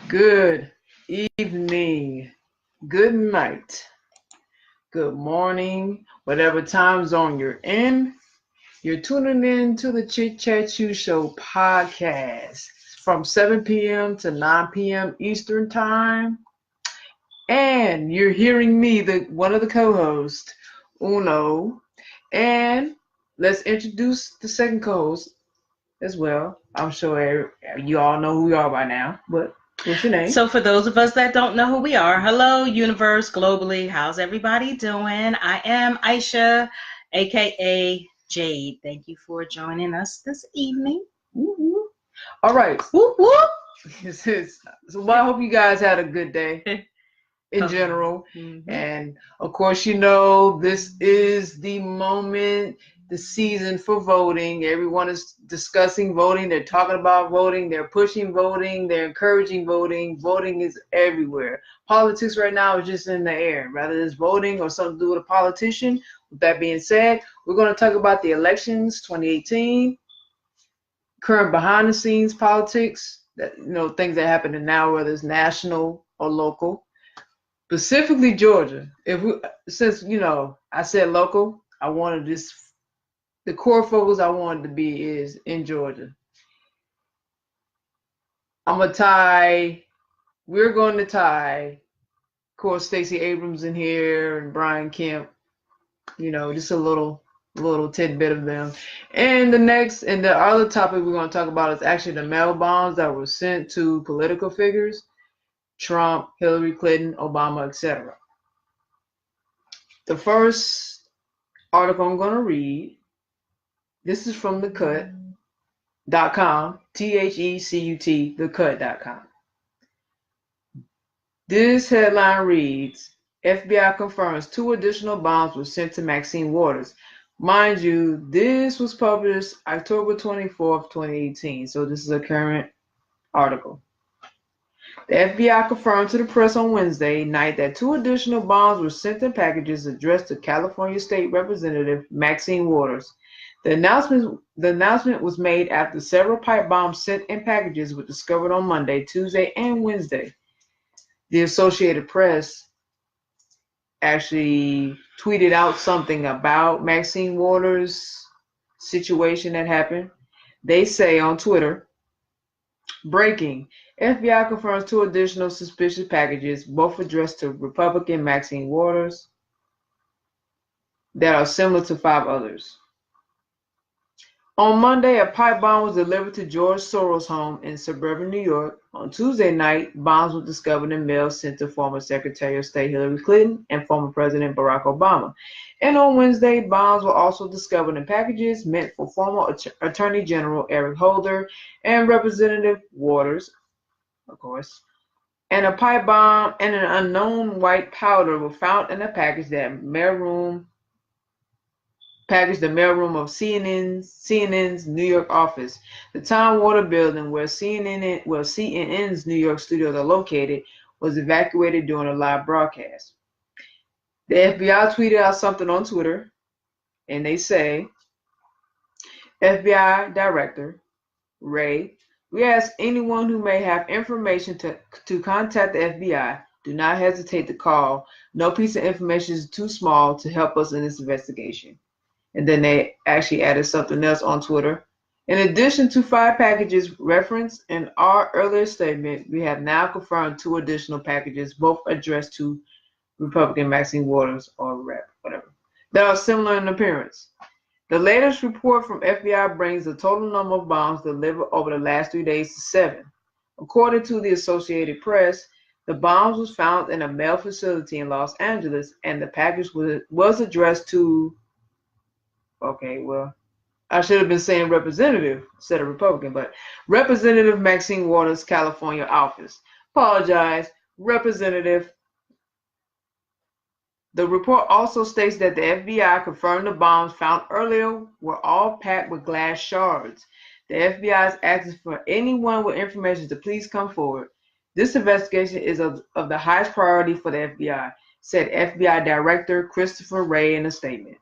Good evening, good night, good morning, whatever time zone you're in. You're tuning in to the Chit Chat Chew Show podcast from 7 p.m. to 9 p.m. Eastern Time. And you're hearing me, the one of the co-hosts, Uno. And let's introduce the second co-host as well. I'm sure you all know who we are by now, but what's your name? So for those of us that don't know who we are, hello, universe, globally. How's everybody doing? I am Aisha, aka Jade. Thank you for joining us this evening. Woo-woo. All right. Whoop whoop. So I hope you guys had a good day in general. Mm-hmm. And of course, this is the moment, the season for voting. Everyone is discussing voting. They're talking about voting. They're pushing voting. They're encouraging voting. Voting is everywhere. Politics right now is just in the air. Rather it's voting or something to do with a politician. With that being said, we're going to talk about the elections 2018, current behind the scenes politics, that things that happen now, whether it's national or local. Specifically Georgia. Since I said local, I wanted the core focus I wanted to be is in Georgia. We're going to tie, of course, Stacey Abrams in here and Brian Kemp, just a little tidbit of them. And the other topic we're going to talk about is actually the mail bombs that were sent to political figures, Trump, Hillary Clinton, Obama, etc. The first article I'm going to read, this is from thecut.com, THECUT, thecut.com. This headline reads, FBI confirms 2 additional bombs were sent to Maxine Waters. Mind you, this was published October 24th, 2018, so this is a current article. The FBI confirmed to the press on Wednesday night that 2 additional bombs were sent in packages addressed to California State Representative Maxine Waters. The announcement was made after several pipe bombs sent in packages were discovered on Monday, Tuesday, and Wednesday. The Associated Press actually tweeted out something about Maxine Waters' situation that happened. They say on Twitter, breaking, FBI confirms 2 additional suspicious packages, both addressed to Republican Maxine Waters, that are similar to 5 others. On Monday, a pipe bomb was delivered to George Soros' home in suburban New York. On Tuesday night, bombs were discovered in mail sent to former Secretary of State Hillary Clinton and former President Barack Obama. And on Wednesday, bombs were also discovered in packages meant for former Attorney General Eric Holder and Representative Waters, of course. And a pipe bomb and an unknown white powder were found in a package the mailroom of CNN's New York office. The Time Warner building where CNN's New York studios are located was evacuated during a live broadcast. The FBI tweeted out something on Twitter, and they say, FBI Director Wray, we ask anyone who may have information to contact the FBI. Do not hesitate to call. No piece of information is too small to help us in this investigation. And then they actually added something else on Twitter. In addition to 5 packages referenced in our earlier statement, we have now confirmed 2 additional packages, both addressed to Republican Maxine Waters or Rep, whatever, that are similar in appearance. The latest report from FBI brings the total number of bombs delivered over the last 3 days to 7. According to the Associated Press, the bombs was found in a mail facility in Los Angeles, and the package was addressed to, okay, well, I should have been saying representative instead of Republican, but Representative Maxine Waters' California office. Apologize, Representative. The report also states that the FBI confirmed the bombs found earlier were all packed with glass shards. The FBI is asking for anyone with information to please come forward. This investigation is of the highest priority for the FBI, said FBI Director Christopher Wray in a statement.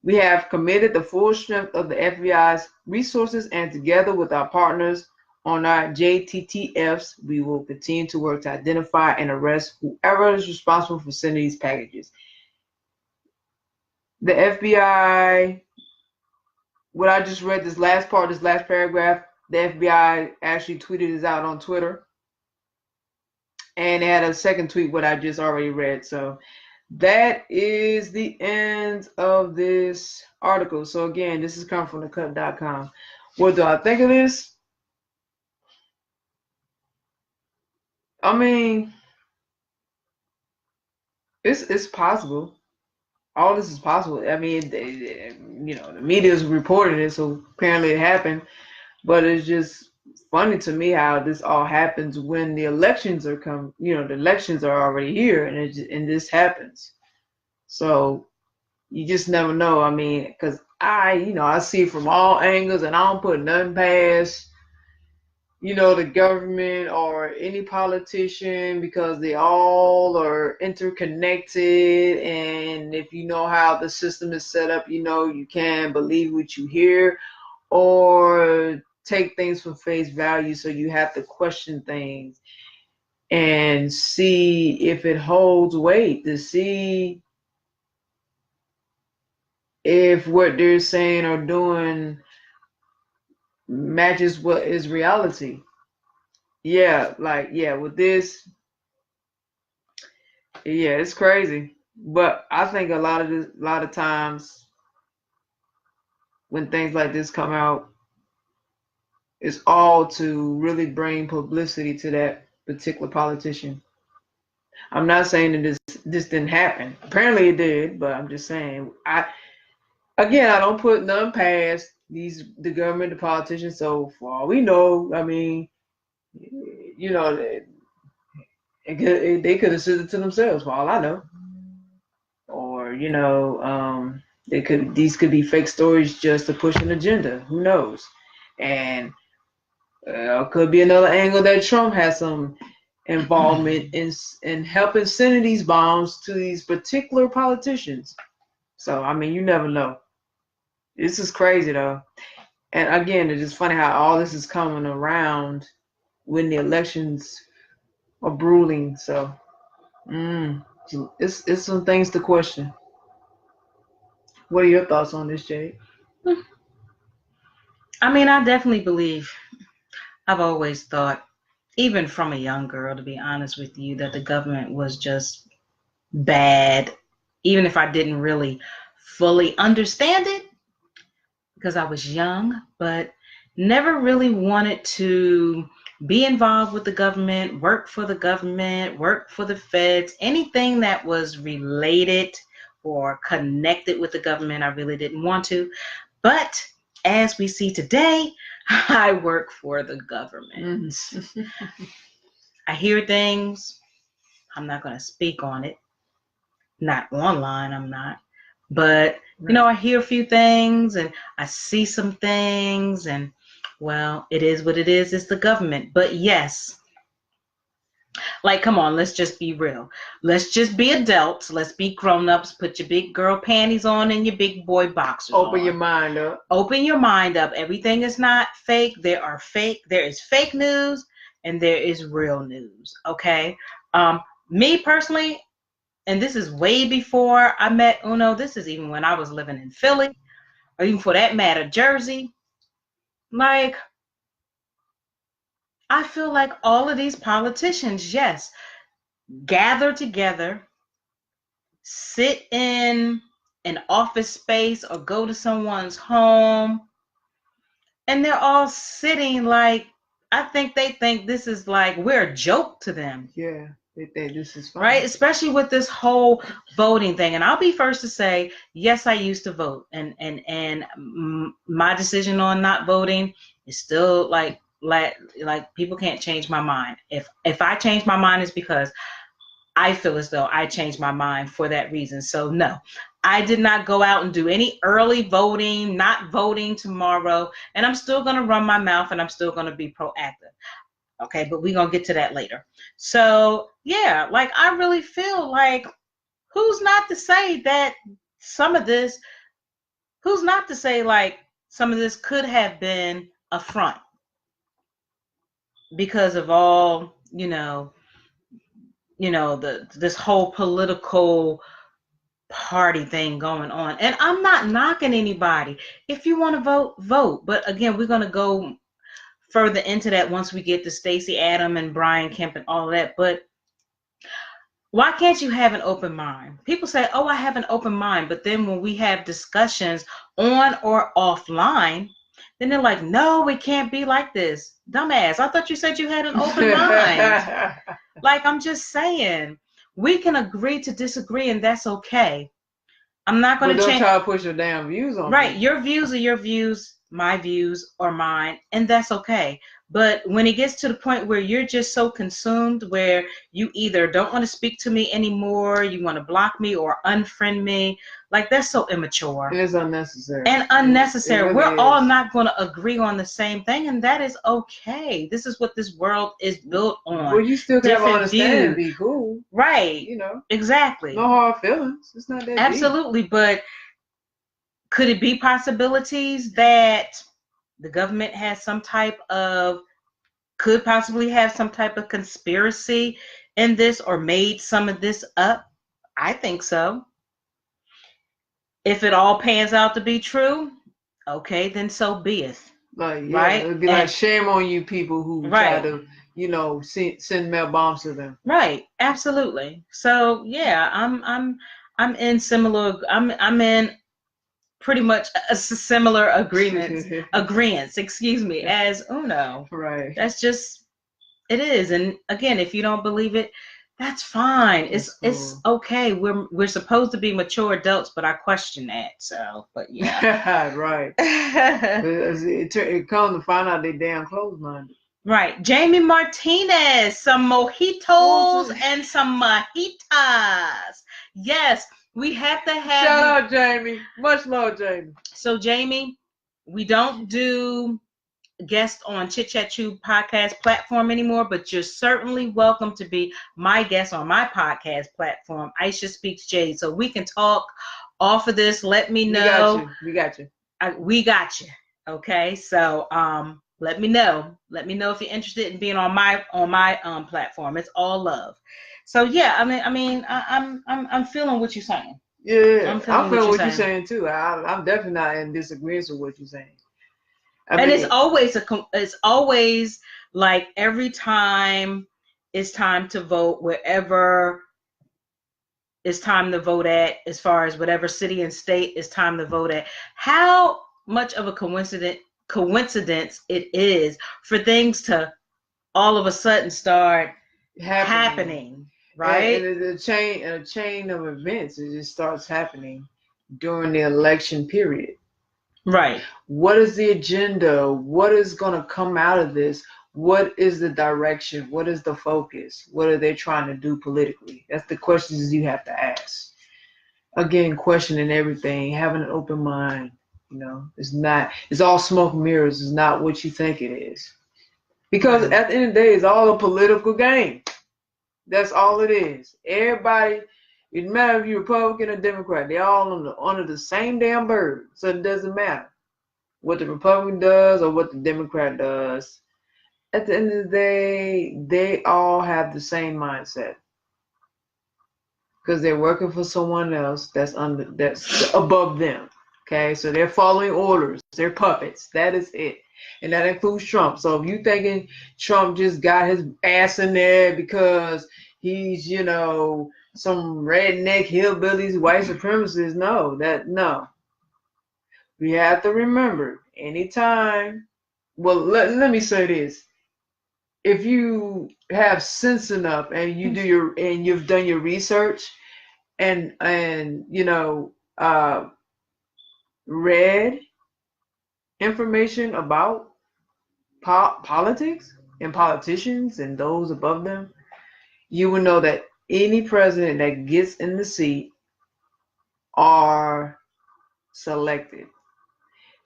We have committed the full strength of the FBI's resources and together with our partners on our JTTFs, we will continue to work to identify and arrest whoever is responsible for sending these packages. The FBI, what I just read, this last part, this last paragraph, the FBI actually tweeted this out on Twitter. And they had a second tweet, what I just already read. So that is the end of this article. So again, this is coming from thecut.com. What do I think of this? I mean, it's possible. All this is possible. I mean, the media is reporting it, so apparently it happened. But it's just funny to me how this all happens when the elections are the elections are already here, and this happens. So you just never know. I mean, because I see it from all angles, and I don't put nothing past the government or any politician, because they all are interconnected. And if you know how the system is set up, you can't believe what you hear or take things for face value. So you have to question things and see if it holds weight, to see if what they're saying or doing matches what is reality. With this, it's crazy. But I think a lot of times when things like this come out, it's all to really bring publicity to that particular politician. I'm not saying that this didn't happen. Apparently it did, but I'm just saying, I don't put none past the government, the politicians. So for all we know, I mean, they could have said it to themselves, for all I know. Or these could be fake stories just to push an agenda. Who knows? And could be another angle that Trump has some involvement in helping sending these bombs to these particular politicians. So I mean, you never know. This is crazy though. And again, it's just funny how all this is coming around when the elections are brewing. So it's some things to question. What are your thoughts on this, Jade? I mean, I definitely believe, I've always thought, even from a young girl, to be honest with you, that the government was just bad, even if I didn't really fully understand it because I was young, but never really wanted to be involved with the government, work for the feds, anything that was related or connected with the government. I really didn't want to. But as we see today, I work for the government. I hear things. I'm not going to speak on it. Not online, I'm not. But, I hear a few things and I see some things, and, well, it is what it is. It's the government. But yes, like, come on, let's just be real. Let's just be adults. Let's be grown-ups. Put your big girl panties on and your big boy boxers on. Open your mind up. Open your mind up. Everything is not fake. There is fake news and there is real news, okay? Me personally, and this is way before I met Uno. This is even when I was living in Philly, or even for that matter, Jersey. Like, I feel like all of these politicians, yes, gather together, sit in an office space or go to someone's home, and they're all sitting like, I think they think this is like, we're a joke to them. Yeah. They think this is fun. Right? Especially with this whole voting thing. And I'll be first to say, yes, I used to vote. And my decision on not voting is still like people can't change my mind. If I change my mind, it's because I feel as though I changed my mind for that reason. So no, I did not go out and do any early voting, not voting tomorrow. And I'm still going to run my mouth and I'm still going to be proactive. Okay, but we're going to get to that later. So, yeah, like, I really feel like who's not to say that some of this could have been a front? because of all, this whole political party thing going on. And I'm not knocking anybody. If you want to vote, vote. But again, we're going to go further into that once we get to Stacey Adam and Brian Kemp and all that. But why can't you have an open mind? People say, oh, I have an open mind. But then when we have discussions on or offline, then they're like, no, it can't be like this. Dumbass, I thought you said you had an open mind. Like, I'm just saying, we can agree to disagree, and that's okay. I'm not going to change. Don't try to push your damn views on Right. people. Your views are your views. My views are mine, and that's okay. But when it gets to the point where you're just so consumed where you either don't want to speak to me anymore, you want to block me or unfriend me, like that's so immature. It is unnecessary. And unnecessary. It really We're is. all not going to agree on the same thing, and that is okay. This is what this world is built on. Well, you still can have Different understanding and views. be cool. Right. You know. Exactly. No hard feelings. It's not that Absolutely. deep. But could it be possibilities that the government has could possibly have some type of conspiracy in this or made some of this up? I think so. If it all pans out to be true, okay, then so be it. Like, yeah, right? It'd be like, shame on you people who try to, send mail bombs to them. Right. Absolutely. So yeah, I'm in similar. I'm in pretty much a similar agreements, excuse me, as Uno. Right. That's just, it is. And again, if you don't believe it, that's fine. It's okay. We're supposed to be mature adults, but I question that. So, but yeah. Right. It comes to find out they damn closed-minded. Right. Jamie Martinez, some mojitos and some mojitas. Yes. We have to have. Shout out, Jamie. Much love, Jamie. So, Jamie, we don't do guests on Chit Chat Chew podcast platform anymore, but you're certainly welcome to be my guest on my podcast platform, Aisha Speaks Jade. So we can talk off of this. Let me know. We got you. We got you. Okay. So let me know. Let me know if you're interested in being on my platform. It's all love. So yeah, I'm feeling what you're saying. Yeah, I'm feeling what you're saying too. I'm definitely not in disagreement with what you're saying. It's always like every time it's time to vote, wherever it's time to vote at, as far as whatever city and state it's time to vote at, how much of a coincidence it is for things to all of a sudden start happening. Right? And a chain of events. It just starts happening during the election period. Right. What is the agenda? What is going to come out of this? What is the direction? What is the focus? What are they trying to do politically? That's the questions you have to ask. Again, questioning everything, having an open mind. It's all smoke and mirrors. It's not what you think it is. Because at the end of the day, it's all a political game. That's all it is. Everybody, it doesn't matter if you're Republican or Democrat, they're all under the same damn bird. So it doesn't matter what the Republican does or what the Democrat does. At the end of the day, they all have the same mindset. Because they're working for someone else that's above them. Okay, so they're following orders. They're puppets. That is it. And that includes Trump. So if you thinking Trump just got his ass in there because he's, some redneck hillbillies, white supremacists, no. We have to remember, anytime, well, let me say this. If you have sense enough and you've done your research and read information about politics and politicians and those above them, you will know that any president that gets in the seat are selected.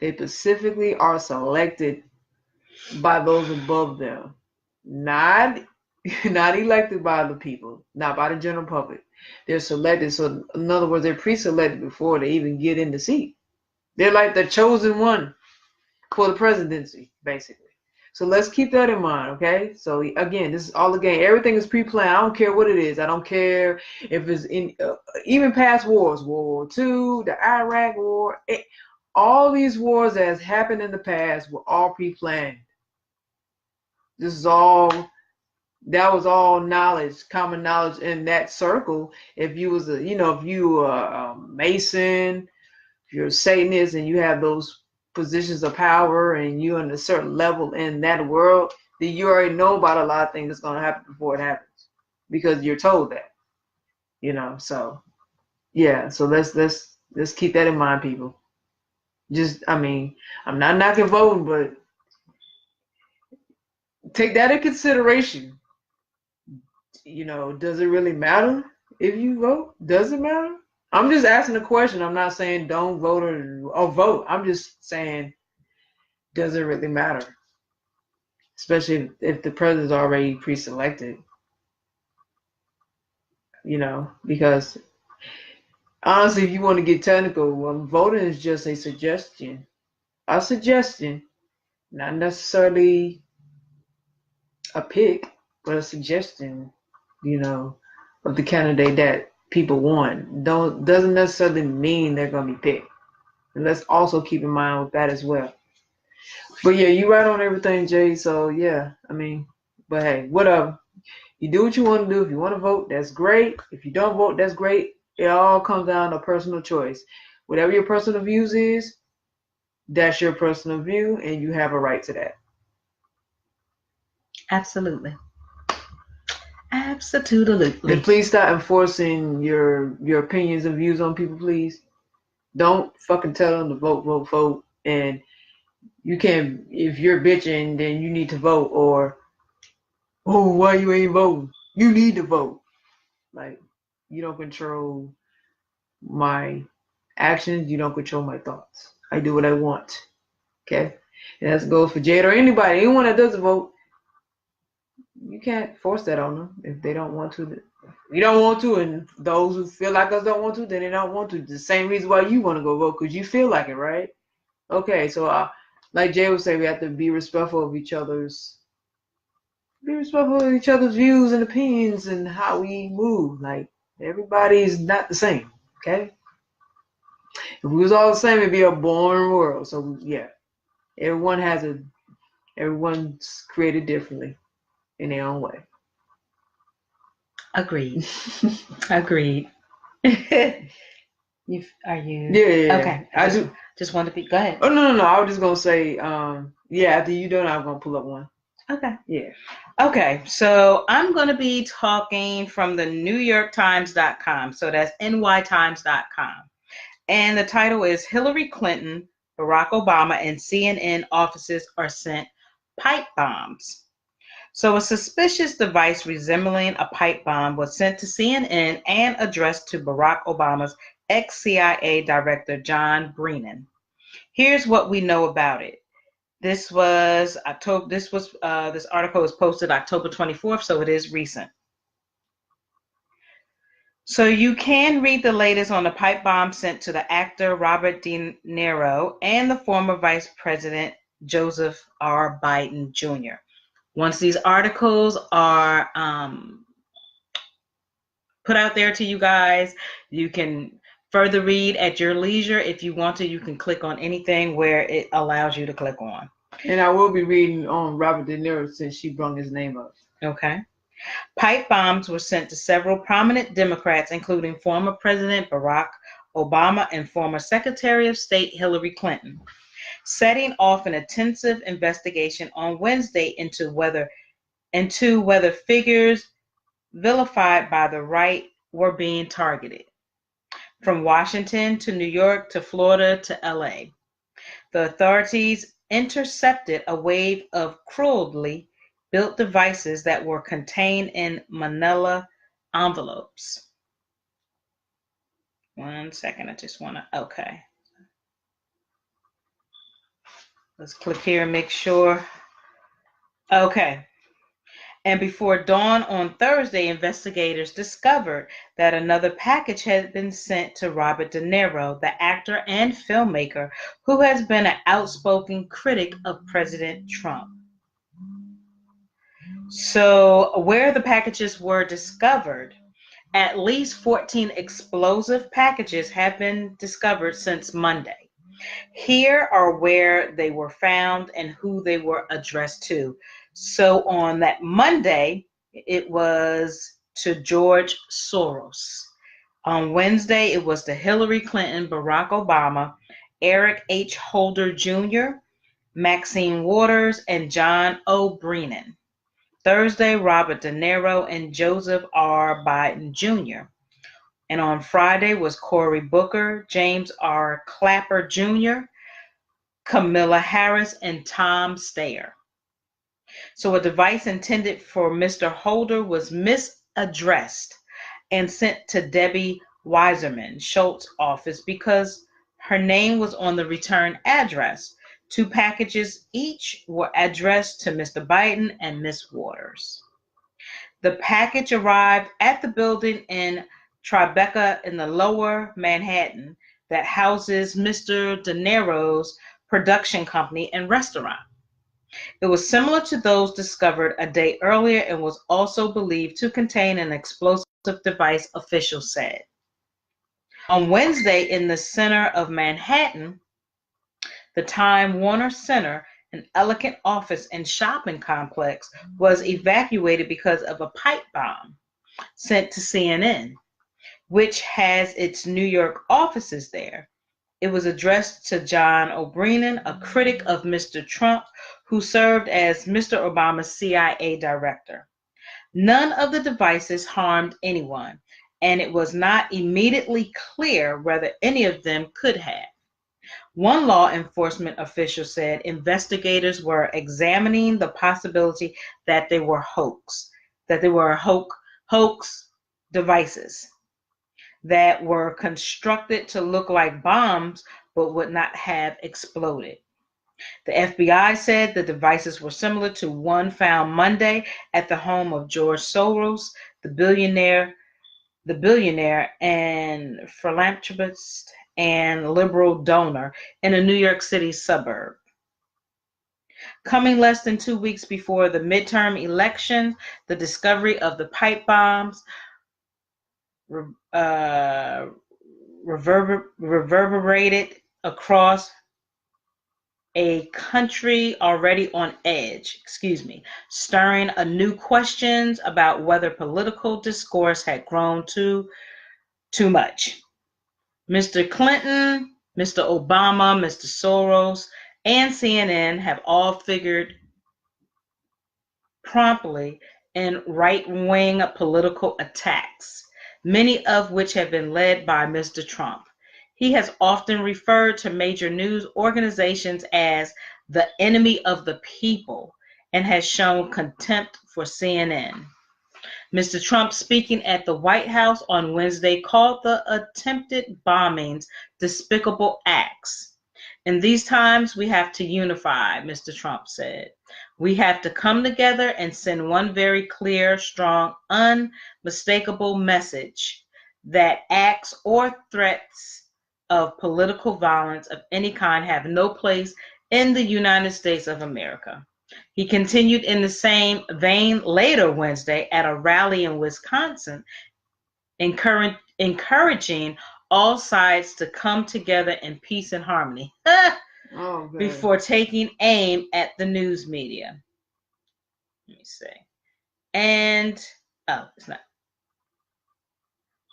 They specifically are selected by those above them, not elected by the people, not by the general public. They're selected. So in other words, they're pre-selected before they even get in the seat. They're like the chosen one for the presidency, basically. So let's keep that in mind, okay? So again, this is all a game. Everything is pre-planned. I don't care what it is. I don't care if it's in even past wars, World War II, the Iraq War. All these wars that has happened in the past were all pre-planned. This is all. That was all knowledge, common knowledge in that circle. If you was a, if you were a Mason, if you're a Satanist, and you have those positions of power, and you're in a certain level in that world, then you already know about a lot of things that's going to happen before it happens, because you're told that. So yeah. So let's keep that in mind, people. I'm not knocking voting, but take that in consideration. Does it really matter if you vote? Does it matter? I'm just asking a question. I'm not saying don't vote or vote. I'm just saying, does it really matter? Especially if the president's already pre-selected, because honestly, if you want to get technical, voting is just a suggestion. A suggestion, not necessarily a pick, but a suggestion, of the candidate that people want. Doesn't necessarily mean they're gonna be picked. And let's also keep in mind with that as well. But yeah, you right on everything, Jay. So yeah, but hey, whatever. You do what you want to do. If you want to vote, that's great. If you don't vote, that's great. It all comes down to personal choice. Whatever your personal views is, that's your personal view, and you have a right to that. Absolutely. Absolutely. And please stop enforcing your opinions and views on people, please. Don't fucking tell them to vote. And you can't, if you're bitching, then you need to vote. Or, oh, why you ain't voting? You need to vote. Like, you don't control my actions. You don't control my thoughts. I do what I want. Okay? And that goes for Jade or anybody. Anyone that doesn't vote, you can't force that on them if they don't want to. We don't want to, and those who feel like us don't want to, then they don't want to. The same reason why you want to go vote, because you feel like it, right? Okay, so like Jay would say, we have to be respectful of each other's views and opinions and how we move. Like, everybody's not the same, okay? If we was all the same, it'd be a boring world. So yeah, everyone's created differently in their own way. Agreed. Agreed. Are you? Yeah. Okay. I do. Just want to be. Go ahead. Oh no. I was just gonna say, yeah. After you done, I'm gonna pull up one. Okay. Yeah. Okay. So I'm gonna be talking from the NewYorkTimes.com. So that's nytimes.com, and the title is Hillary Clinton, Barack Obama, and CNN offices are sent pipe bombs. So a suspicious device resembling a pipe bomb was sent to CNN and addressed to Barack Obama's ex-CIA director, John Brennan. Here's what we know about it. This article was posted October 24th, so it is recent. So you can read the latest on the pipe bomb sent to the actor Robert De Niro and the former Vice President Joseph R. Biden Jr. Once these articles are put out there to you guys, you can further read at your leisure. If you want to, you can click on anything where it allows you to click on. And I will be reading on Robert De Niro since she brought his name up. Okay. Pipe bombs were sent to several prominent Democrats, including former President Barack Obama and former Secretary of State Hillary Clinton, setting off an intensive investigation on Wednesday into whether figures vilified by the right were being targeted. From Washington to New York to Florida to LA, the authorities intercepted a wave of crudely built devices that were contained in manila envelopes. One second, okay. Let's click here and make sure. Okay. And before dawn on Thursday, investigators discovered that another package had been sent to Robert De Niro, the actor and filmmaker who has been an outspoken critic of President Trump. So, where the packages were discovered, at least 14 explosive packages have been discovered since Monday. Here are where they were found and who they were addressed to. So on that Monday, it was to George Soros. On Wednesday, it was to Hillary Clinton, Barack Obama, Eric H. Holder Jr., Maxine Waters, and John O'Brien. Thursday, Robert De Niro and Joseph R. Biden Jr. And on Friday was Cory Booker, James R. Clapper Jr., Camilla Harris, and Tom Steyer. So a device intended for Mr. Holder was misaddressed and sent to Debbie Weiserman Schultz's office because her name was on the return address. 2 packages each were addressed to Mr. Biden and Ms. Waters. The package arrived at the building in Tribeca in the lower Manhattan that houses Mr. De Niro's production company and restaurant. It was similar to those discovered a day earlier and was also believed to contain an explosive device, officials said. On Wednesday, in the center of Manhattan, the Time Warner Center, an elegant office and shopping complex, was evacuated because of a pipe bomb sent to CNN, which has its New York offices there. It was addressed to John O'Brien, a critic of Mr. Trump, who served as Mr. Obama's CIA director. None of the devices harmed anyone, and it was not immediately clear whether any of them could have. One law enforcement official said investigators were examining the possibility that they were hoax devices that were constructed to look like bombs but would not have exploded. The FBI said the devices were similar to one found Monday at the home of George Soros, the billionaire and philanthropist and liberal donor in a New York City suburb. Coming less than 2 weeks before the midterm election, the discovery of the pipe bombs reverberated across a country already on edge, stirring anew questions about whether political discourse had grown too much. Mr. Clinton, Mr. Obama, Mr. Soros, and CNN have all figured promptly in right-wing political attacks, many of which have been led by Mr. Trump. He has often referred to major news organizations as the enemy of the people and has shown contempt for CNN. Mr. Trump, speaking at the White House on Wednesday, called the attempted bombings despicable acts. In these times, we have to unify, Mr. Trump said. We have to come together and send one very clear, strong, unmistakable message that acts or threats of political violence of any kind have no place in the United States of America. He continued in the same vein later Wednesday at a rally in Wisconsin, encouraging all sides to come together in peace and harmony before taking aim at the news media. Let me see. And, it's not.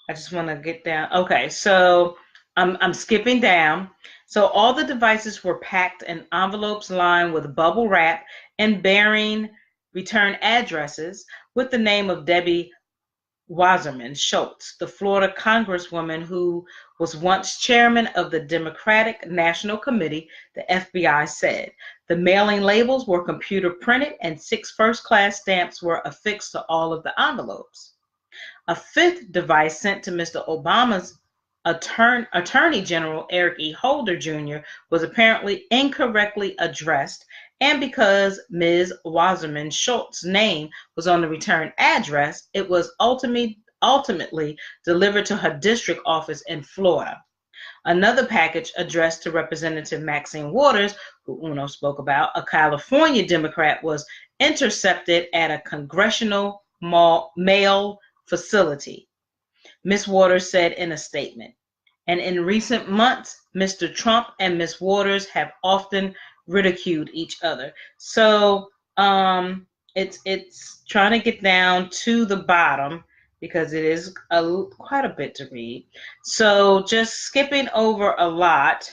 I just want to get down. Okay, so I'm skipping down. So all the devices were packed in envelopes lined with bubble wrap and bearing return addresses with the name of Debbie Weiserman Schultz, the Florida congresswoman who was once chairman of the Democratic National Committee, the FBI said. The mailing labels were computer printed and 6 first-class stamps were affixed to all of the envelopes. A 5th device sent to Mr. Obama's Attorney General Eric E. Holder Jr. was apparently incorrectly addressed, and because Ms. Weiserman Schultz's name was on the return address, it was ultimately delivered to her district office in Florida. Another package addressed to Representative Maxine Waters, who Uno spoke about, a California Democrat, was intercepted at a congressional mail facility, Ms. Waters said in a statement. And in recent months, Mr. Trump and Ms. Waters have often ridiculed each other. So it's trying to get down to the bottom because it is quite a bit to read. So just skipping over a lot.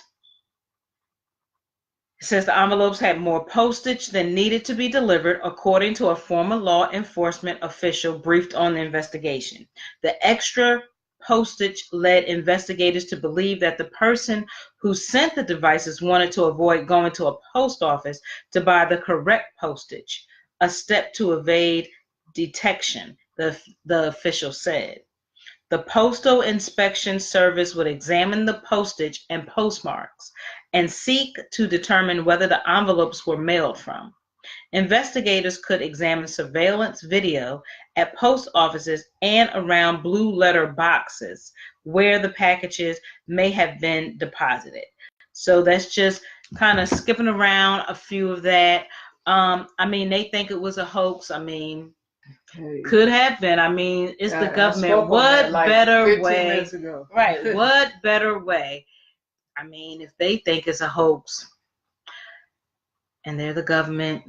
It says the envelopes had more postage than needed to be delivered, according to a former law enforcement official briefed on the investigation. The extra postage led investigators to believe that the person who sent the devices wanted to avoid going to a post office to buy the correct postage, a step to evade detection, the official said. The Postal Inspection Service would examine the postage and postmarks and seek to determine whether the envelopes were mailed from. Investigators could examine surveillance video at post offices and around blue letter boxes where the packages may have been deposited. So that's just kind of skipping around a few of that. I mean, they think it was a hoax. I mean, could have been. I mean, it's the government. What better way? Right. What better way? I mean, if they think it's a hoax and they're the government,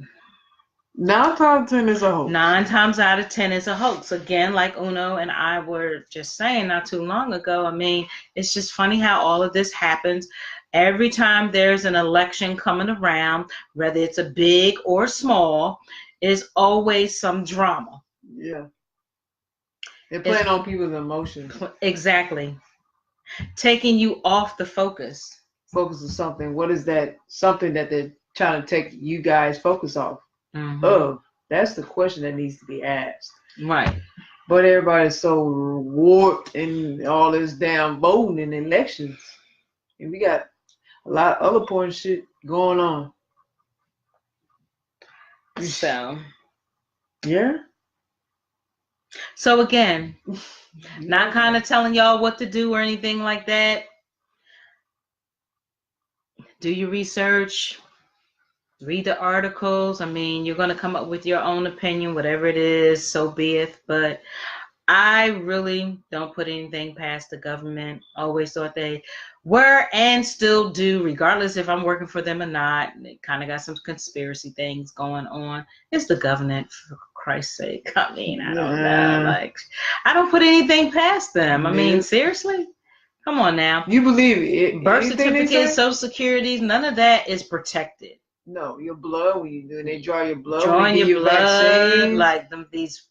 9 times out of 10 is a hoax. 9 times out of 10 is a hoax. Again, like Uno and I were just saying not too long ago, I mean, it's just funny how all of this happens. Every time there's an election coming around, whether it's a big or small, is always some drama. Yeah. They're playing on people's emotions. Exactly. Taking you off the focus. Focus on something. What is that something that they're trying to take you guys focus off? That's the question that needs to be asked. Right. But everybody's so warped in all this damn voting and elections. And we got a lot of other important shit going on. So. Yeah. So again, not kind of telling y'all what to do or anything like that. Do your research. Read the articles. I mean, you're going to come up with your own opinion, whatever it is, so be it. But I really don't put anything past the government. Always thought they were and still do, regardless if I'm working for them or not. They kind of got some conspiracy things going on. It's the government, for Christ's sake. I mean, I don't know. Like, I don't put anything past them. I mean, seriously? Come on now. You believe it? Birth certificate, Social Security, none of that is protected. No, your blood, when they draw your blood. Drawing your blood, vaccines. Like these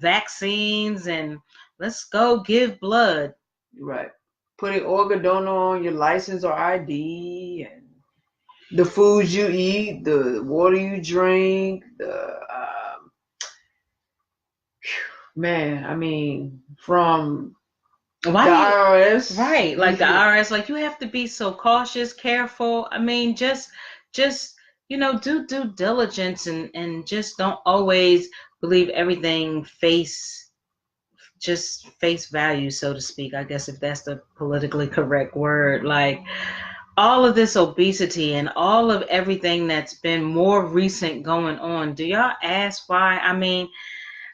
vaccines, and let's go give blood. Right. Putting organ donor on your license or ID, and the foods you eat, the water you drink, man, I mean, from the IRS. Right, like the IRS, like you have to be so cautious, careful. I mean, just do due diligence and just don't always believe everything face value, so to speak, I guess, if that's the politically correct word. Like all of this obesity and all of everything that's been more recent going on. Do y'all ask why? I mean,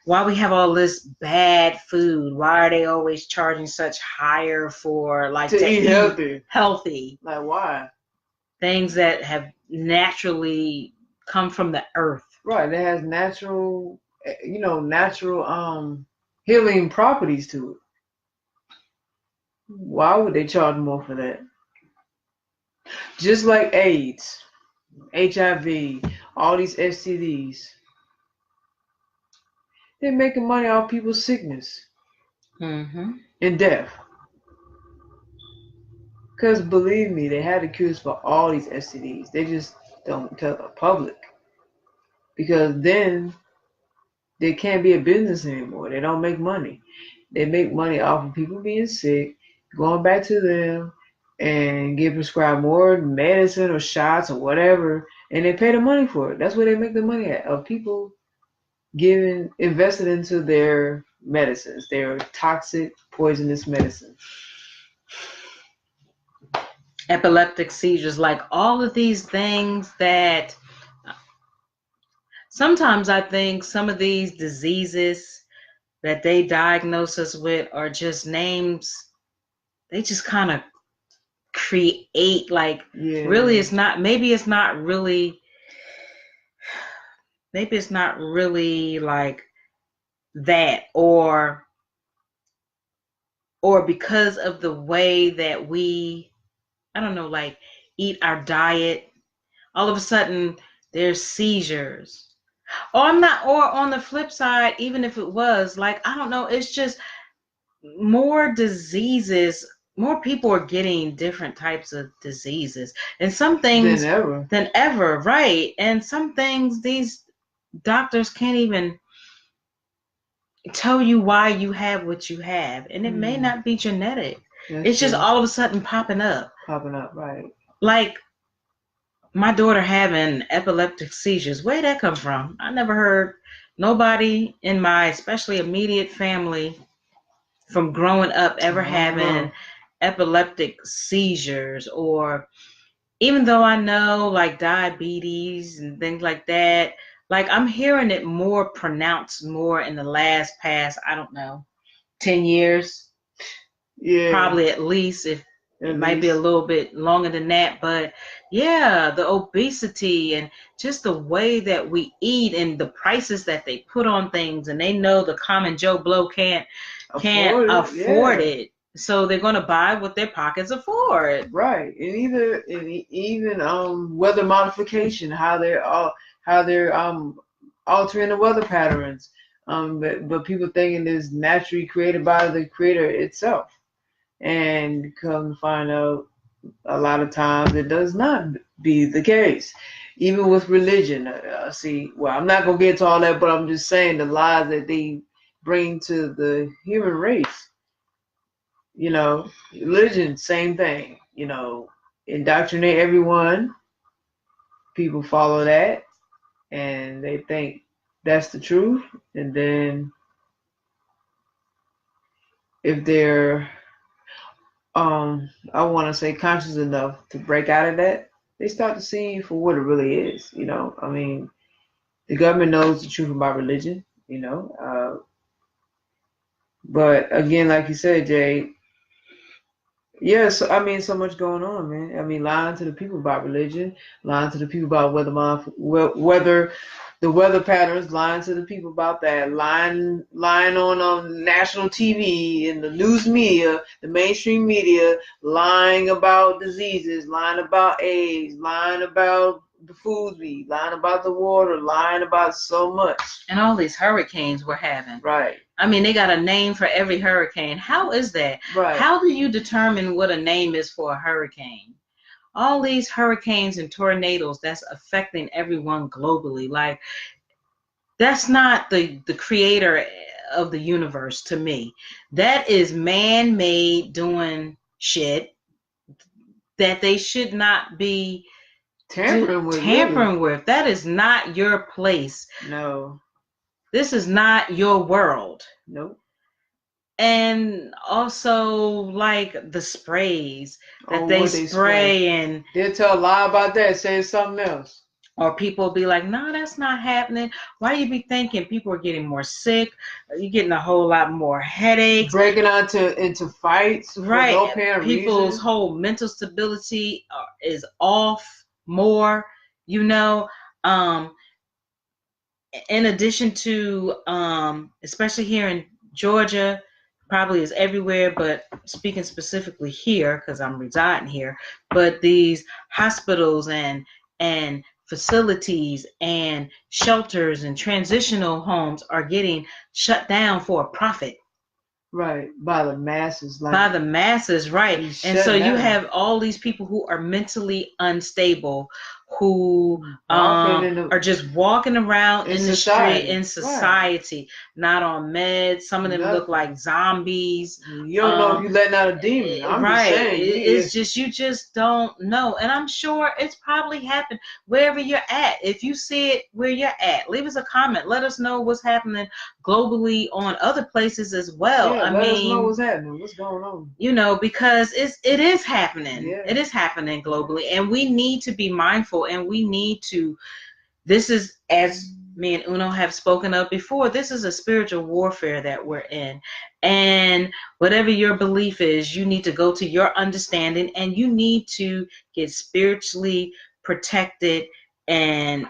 why we have all this bad food? Why are they always charging such higher for like to eat healthy? Like why? Things that have naturally come from the earth. Right. It has natural healing properties to it. Why would they charge more for that? Just like AIDS, HIV, all these STDs. They're making money off people's sickness and death. Because believe me, they had the cures for all these STDs. They just don't tell the public. Because then they can't be a business anymore. They don't make money. They make money off of people being sick, going back to them, and get prescribed more medicine or shots or whatever, and they pay the money for it. That's where they make the money at, of people invested into their medicines, their toxic, poisonous medicine. Epileptic seizures, like all of these things that sometimes I think some of these diseases that they diagnose us with are just names. They just kind of create, like, really, Yeah. it's not, maybe it's not really, maybe it's not really like that, or because of the way that we, I don't know, like, eat our diet, all of a sudden there's seizures. Or I'm not, or on the flip side, even if it was, like, I don't know, it's just more diseases, more people are getting different types of diseases. And some Than things ever. than ever, right? And some things these doctors can't even tell you why you have what you have. And it may not be genetic. That's It's just true. all of a sudden popping up. Popping up, right. Like my daughter having epileptic seizures. Where'd that come from? I never heard nobody in my especially immediate family from growing up ever having epileptic seizures, or even though I know like diabetes and things like that, like I'm hearing it more pronounced more in the past, I don't know, 10 years, Yeah. probably at least, if it might be a little bit longer than that. But yeah, the obesity and just the way that we eat and the prices that they put on things, and they know the common Joe Blow can't afford it. So they're going to buy what their pockets afford. Right. And even weather modification, how they're altering the weather patterns. But people thinking it's naturally created by the creator itself. And come to find out a lot of times it does not be the case. Even with religion, well, I'm not gonna get to all that, but I'm just saying the lies that they bring to the human race. Religion, same thing. Indoctrinate everyone. People follow that, and they think that's the truth. And then if they're I want to say conscious enough to break out of that, they start to see for what it really is. I mean, the government knows the truth about religion. But again, like you said, Jay, yes, I mean, so much going on, man. I mean, lying to the people about religion, lying to the people about whether the weather patterns, lying to the people about that, lying on national TV and the news media, the mainstream media, lying about diseases, lying about AIDS, lying about the foods we eat, lying about the water, lying about so much. And all these hurricanes we're having. Right. I mean, they got a name for every hurricane. How is that? Right. How do you determine what a name is for a hurricane? All these hurricanes and tornadoes that's affecting everyone globally. Like, that's not the creator of the universe to me. That is man-made doing shit that they should not be tampering with. That is not your place. No. This is not your world. Nope. And also, like, the sprays that they spray, and they'll tell a lie about that, say something else. Or people be like, no, that's not happening. Why do you be thinking people are getting more sick? You're getting a whole lot more headaches. Breaking out into fights. Right. For no apparent People's reason. whole mental stability is off more, in addition to, especially here in Georgia, probably is everywhere, but speaking specifically here, because I'm residing here, but these hospitals and facilities and shelters and transitional homes are getting shut down for a profit. Right, by the masses. By the masses, right. And so you have all these people who are mentally unstable, who are just walking around in the street, in society, right. Not on meds. Some of them look like zombies. You don't know if you're letting out a demon. I'm right. Just saying, it's just, you just don't know. And I'm sure it's probably happened wherever you're at. If you see it where you're at, leave us a comment. Let us know what's happening globally on other places as well. Yeah, let us know what's happening. What's going on? Because it is happening. Yeah. It is happening globally, and we need to be mindful, and we need to. This is, as me and Uno have spoken of before, this is a spiritual warfare that we're in. And whatever your belief is, you need to go to your understanding and you need to get spiritually protected and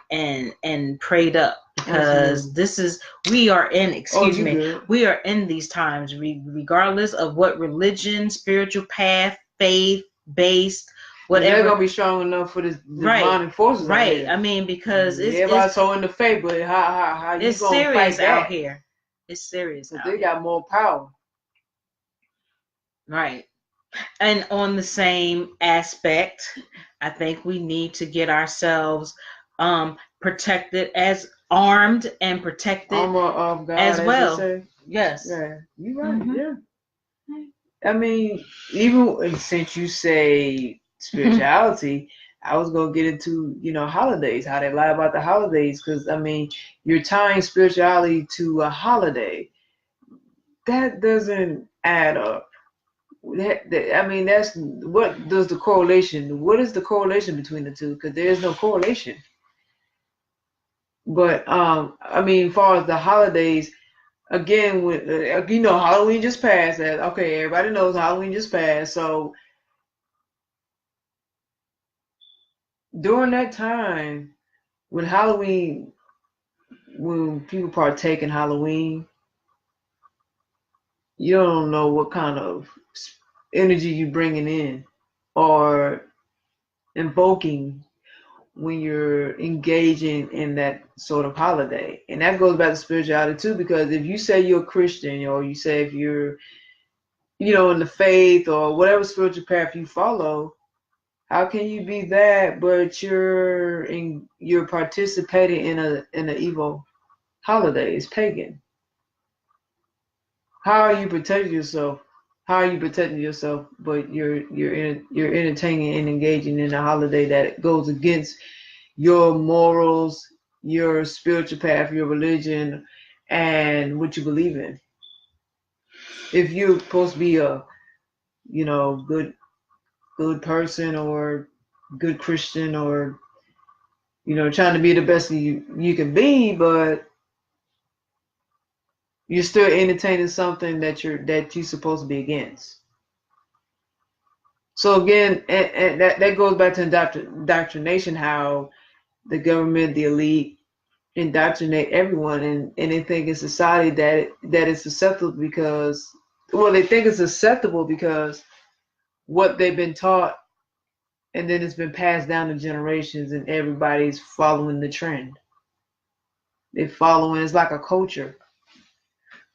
prayed up, because Absolutely. this is we are in excuse you me good. we are in these times, regardless of what religion, spiritual path, faith based, Is that whatever. gonna be strong enough for this Right, demonic forces out right. here? I mean, because Everybody's so in the faith, but how you it's gonna serious fight out that? here. It's serious Because out they here. got more power. Right. And on the same aspect, I think we need to get ourselves protected, as armed and protected Armor of God, as as they well. say. Yes. Yeah, you right. Mhm. Yeah. I mean, even since you say spirituality, I was gonna get into holidays, how they lie about the holidays, because I mean, you're tying spirituality to a holiday. That doesn't add up. I mean, that's what does the correlation? What is the correlation between the two? Because there is no correlation. But I mean, as far as the holidays, again, when Halloween just passed. Okay, everybody knows Halloween just passed. So during that time, when Halloween, when people partake in Halloween, you don't know what kind of energy you're bringing in or invoking when you're engaging in that sort of holiday. And that goes back to spirituality too, because if you say you're a Christian, or you say if you're, in the faith or whatever spiritual path you follow, how can you be that but you're participating in an evil holiday? It's pagan. How are you protecting yourself? How are you protecting yourself, but you're entertaining and engaging in a holiday that goes against your morals, your spiritual path, your religion, and what you believe in? If you're supposed to be a, good person, or good Christian, or trying to be the best you can be, but you're still entertaining something that you're supposed to be against. So again, and that goes back to indoctrination, how the government, the elite, indoctrinate everyone, and they think in society that it's acceptable because, well, they think it's acceptable because what they've been taught, and then it's been passed down to generations, and everybody's following the trend. They're following. It's like a culture.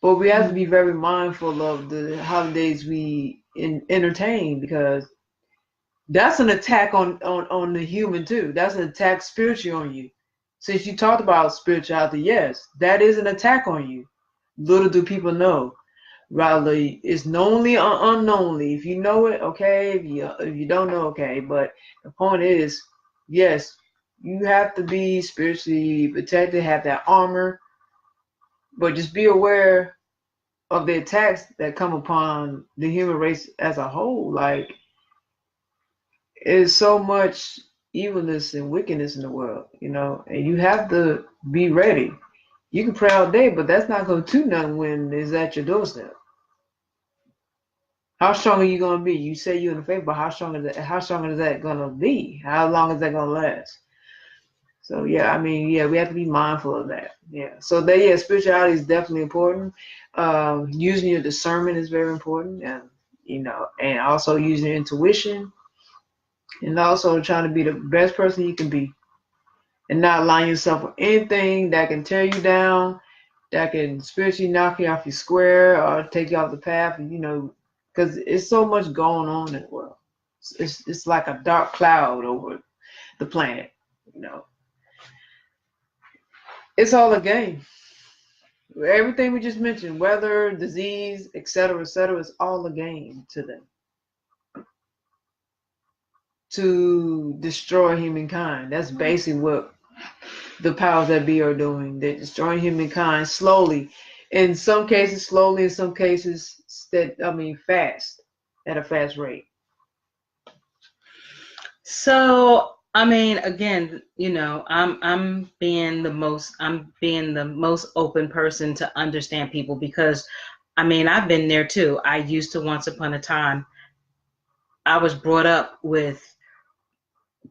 But we have to be very mindful of the holidays we entertain, because that's an attack on the human too. That's an attack spiritually on you. Since you talked about spirituality, yes, that is an attack on you. Little do people know. Rather, it's knowingly or unknowingly. If you know it, okay. If you don't know, okay. But the point is, yes, you have to be spiritually protected, have that armor, but just be aware of the attacks that come upon the human race as a whole. Like, there's so much evilness and wickedness in the world, and you have to be ready. You can pray all day, but that's not going to do nothing when it's at your doorstep. How strong are you going to be? You say you're in the faith, but how strong is that? How strong is that going to be? How long is that going to last? So yeah, I mean, yeah, we have to be mindful of that. Yeah. So spirituality is definitely important. Using your discernment is very important, and also using your intuition, and also trying to be the best person you can be, and not align yourself with anything that can tear you down, that can spiritually knock you off your square or take you off the path, because it's so much going on in the world. It's like a dark cloud over the planet, you know. It's all a game. Everything we just mentioned, weather, disease, etc., is all a game to them, to destroy humankind. That's basically what the powers that be are doing. They're destroying humankind slowly. In some cases, slowly. In some cases, fast, at a fast rate. So I mean, again, I'm being the most open person to understand people because I mean, I've been there too. I used to once upon a time, I was brought up with,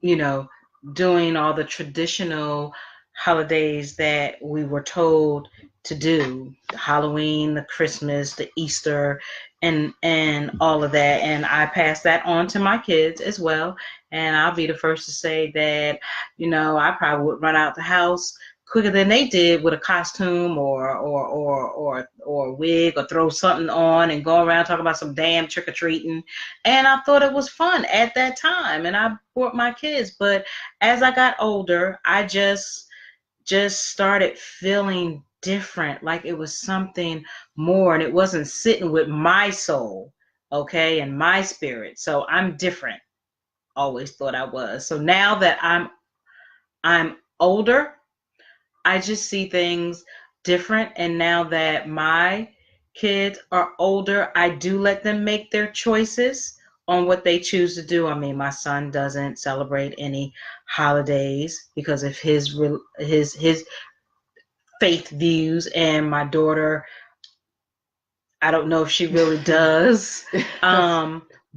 you know, doing all the traditional holidays that we were told to do, the Halloween, the Christmas, the Easter, and all of that. And I pass that on to my kids as well. And I'll be the first to say that, I probably would run out the house quicker than they did with a costume or a wig or throw something on and go around talking about some damn trick or treating. And I thought it was fun at that time, and I brought my kids. But as I got older, I just started feeling different, like it was something more, and it wasn't sitting with my soul, okay, and my spirit. So I'm different. Always thought I was. So now that I'm older, I just see things different. And now that my kids are older, I do let them make their choices on what they choose to do. I mean, my son doesn't celebrate any holidays because of his faith views, and my daughter, I don't know if she really does.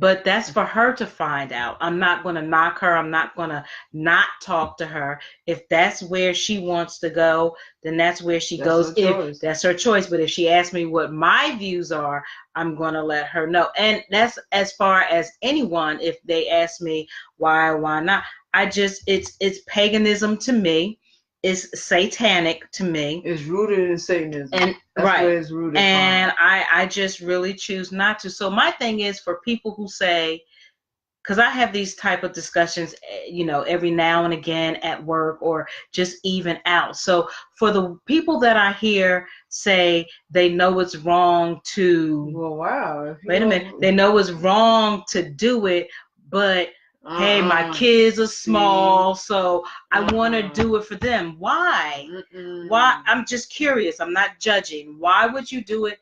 But that's for her to find out. I'm not going to knock her. I'm not going to not talk to her. If that's where she wants to go, then that's where she goes. If that's her choice. But if she asks me what my views are, I'm going to let her know. And that's as far as anyone. If they ask me why not, it's paganism to me. Is satanic to me. It's rooted in Satanism. And that's right. Where it's rooted and I just really choose not to. So my thing is for people who say, because I have these type of discussions, every now and again at work or just even out. So for the people that I hear say they know it's wrong to, well, wow. Wait a minute, they know it's wrong to do it, but hey, my kids are small, so I want to do it for them. Why? Why? I'm just curious. I'm not judging. Why would you do it?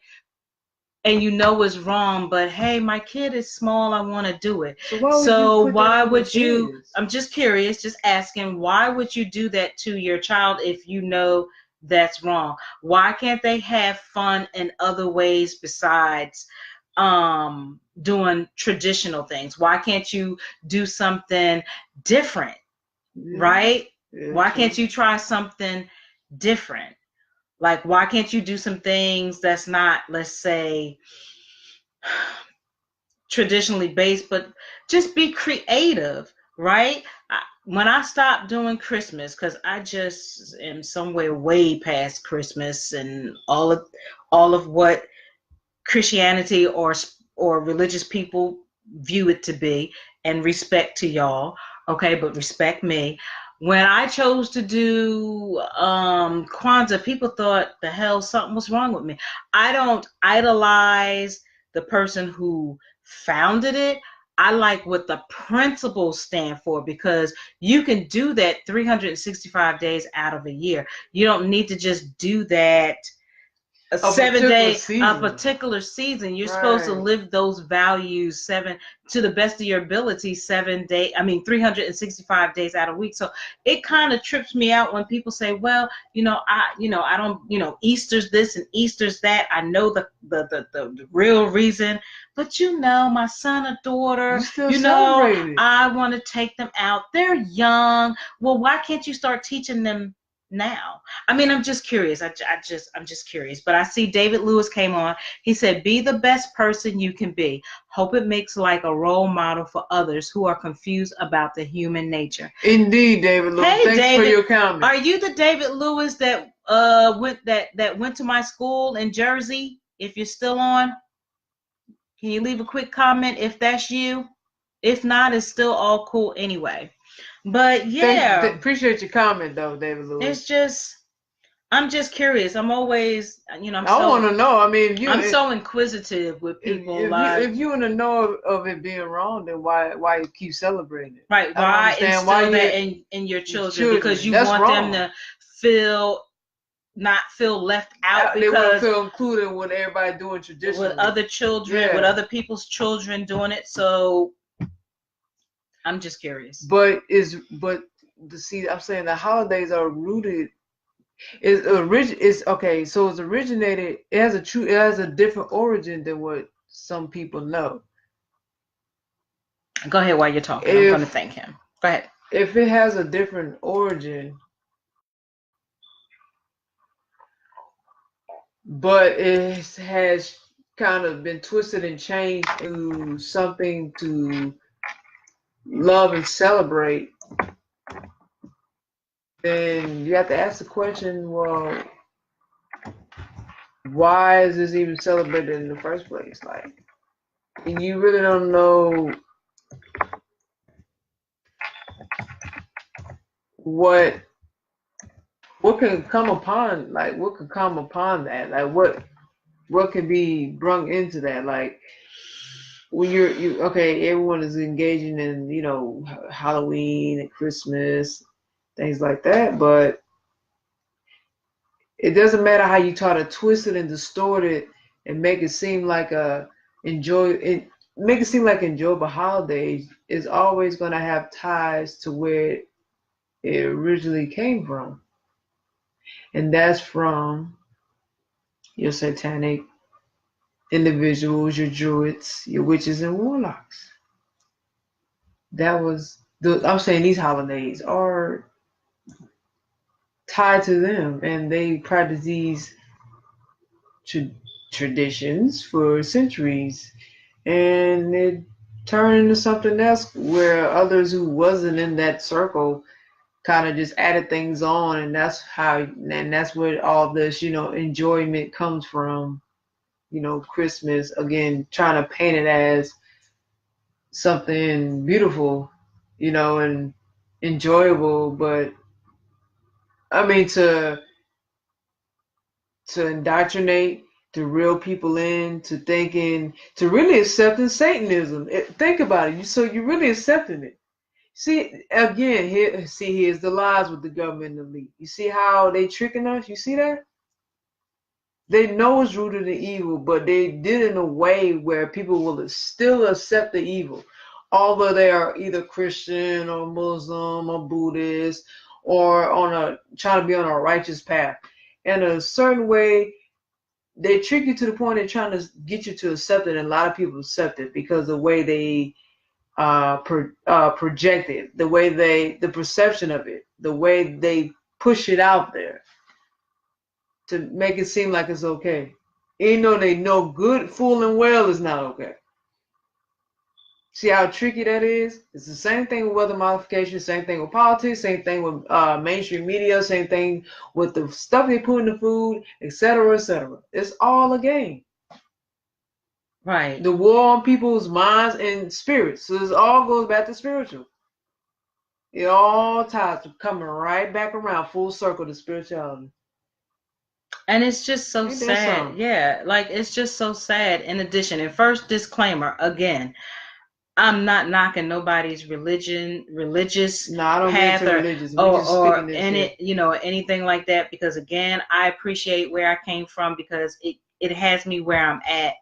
And you know it's wrong, but hey, my kid is small. I want to do it. So why would you? I'm just curious, just asking. Why would you do that to your child if you know that's wrong? Why can't they have fun in other ways besides doing traditional things? Why can't you do something different? Right? Why can't you try something different? Like, why can't you do some things that's not, let's say, traditionally based, but just be creative, right? When I stopped doing Christmas, because I just am somewhere way past Christmas and all of what Christianity or religious people view it to be, and respect to y'all, okay, but respect me. When I chose to do Kwanzaa, people thought the hell something was wrong with me. I don't idolize the person who founded it. I like what the principles stand for, because you can do that 365 days out of a year. You don't need to just do that a 7 day, a particular season. You're supposed to live those values to the best of your ability, 365 days out of a week. So it kind of trips me out when people say, well, I don't, Easter's this and Easter's that. I know the real reason, but my son or daughter, I want to take them out. They're young. Well, why can't you start teaching them now? I mean, I'm just curious. I'm just curious. But I see David Lewis came on. He said, be the best person you can be. Hope it makes like a role model for others who are confused about the human nature. Indeed, David Lewis. Hey, thanks David, for your comment. Are you the David Lewis that went to my school in Jersey? If you're still on, can you leave a quick comment if that's you? If not, it's still all cool anyway. But yeah, appreciate your comment though, David Lewis. I'm just curious. I'm always, I want to know. I mean, I'm so inquisitive with people. If you want to know of it being wrong, then why you keep celebrating it? Right? Why instill that in your children? Because you want them to not feel left out, because they want to feel included with everybody doing tradition, with other children, with other people's children doing it. So I'm just curious. But see, I'm saying the holidays are rooted. Okay. So it's originated. It has a different origin than what some people know. Go ahead while you're talking. I'm going to thank him. Go ahead. If it has a different origin, but it has kind of been twisted and changed into something to love and celebrate, then you have to ask the question, well, why is this even celebrated in the first place? Like, and you really don't know what could come upon, like, what could come upon that, like what could be brung into that, like when you okay, everyone is engaging in, you know, Halloween and Christmas, things like that, but it doesn't matter how you try to twist it and distort it and make it seem like enjoyable holidays. Is always going to have ties to where it originally came from, and that's from your satanic individuals, your druids, your witches and warlocks. That was I'm saying these holidays are tied to them, and they practice these traditions for centuries, and it turned into something else where others who wasn't in that circle kind of just added things on, and that's where all this, you know, enjoyment comes from. You know, Christmas, again, trying to paint it as something beautiful, you know, and enjoyable, but I mean to indoctrinate, to reel people in to thinking, to really accepting Satanism. Think about it. So you're really accepting it. See, again, here's the lies with the government elite. You see how they tricking us? You see that? They know it's rooted in evil, but they did it in a way where people will still accept the evil, although they are either Christian or Muslim or Buddhist or trying to be on a righteous path. In a certain way, they trick you to the point they're trying to get you to accept it, and a lot of people accept it because of the way they project it, the perception of it, the way they push it out there to make it seem like it's okay. Even though they know good, full and well it's not okay. See how tricky that is? It's the same thing with weather modification, same thing with politics, same thing with mainstream media, same thing with the stuff they put in the food, etc., etc. It's all a game. Right. The war on people's minds and spirits. So this all goes back to spiritual. It all ties to coming right back around full circle to spirituality. And it's just so sad. Yeah, like it's just so sad. In addition, and first disclaimer again, I'm not knocking nobody's religious path or any, you know, anything like that, because again, I appreciate where I came from because it has me where I'm at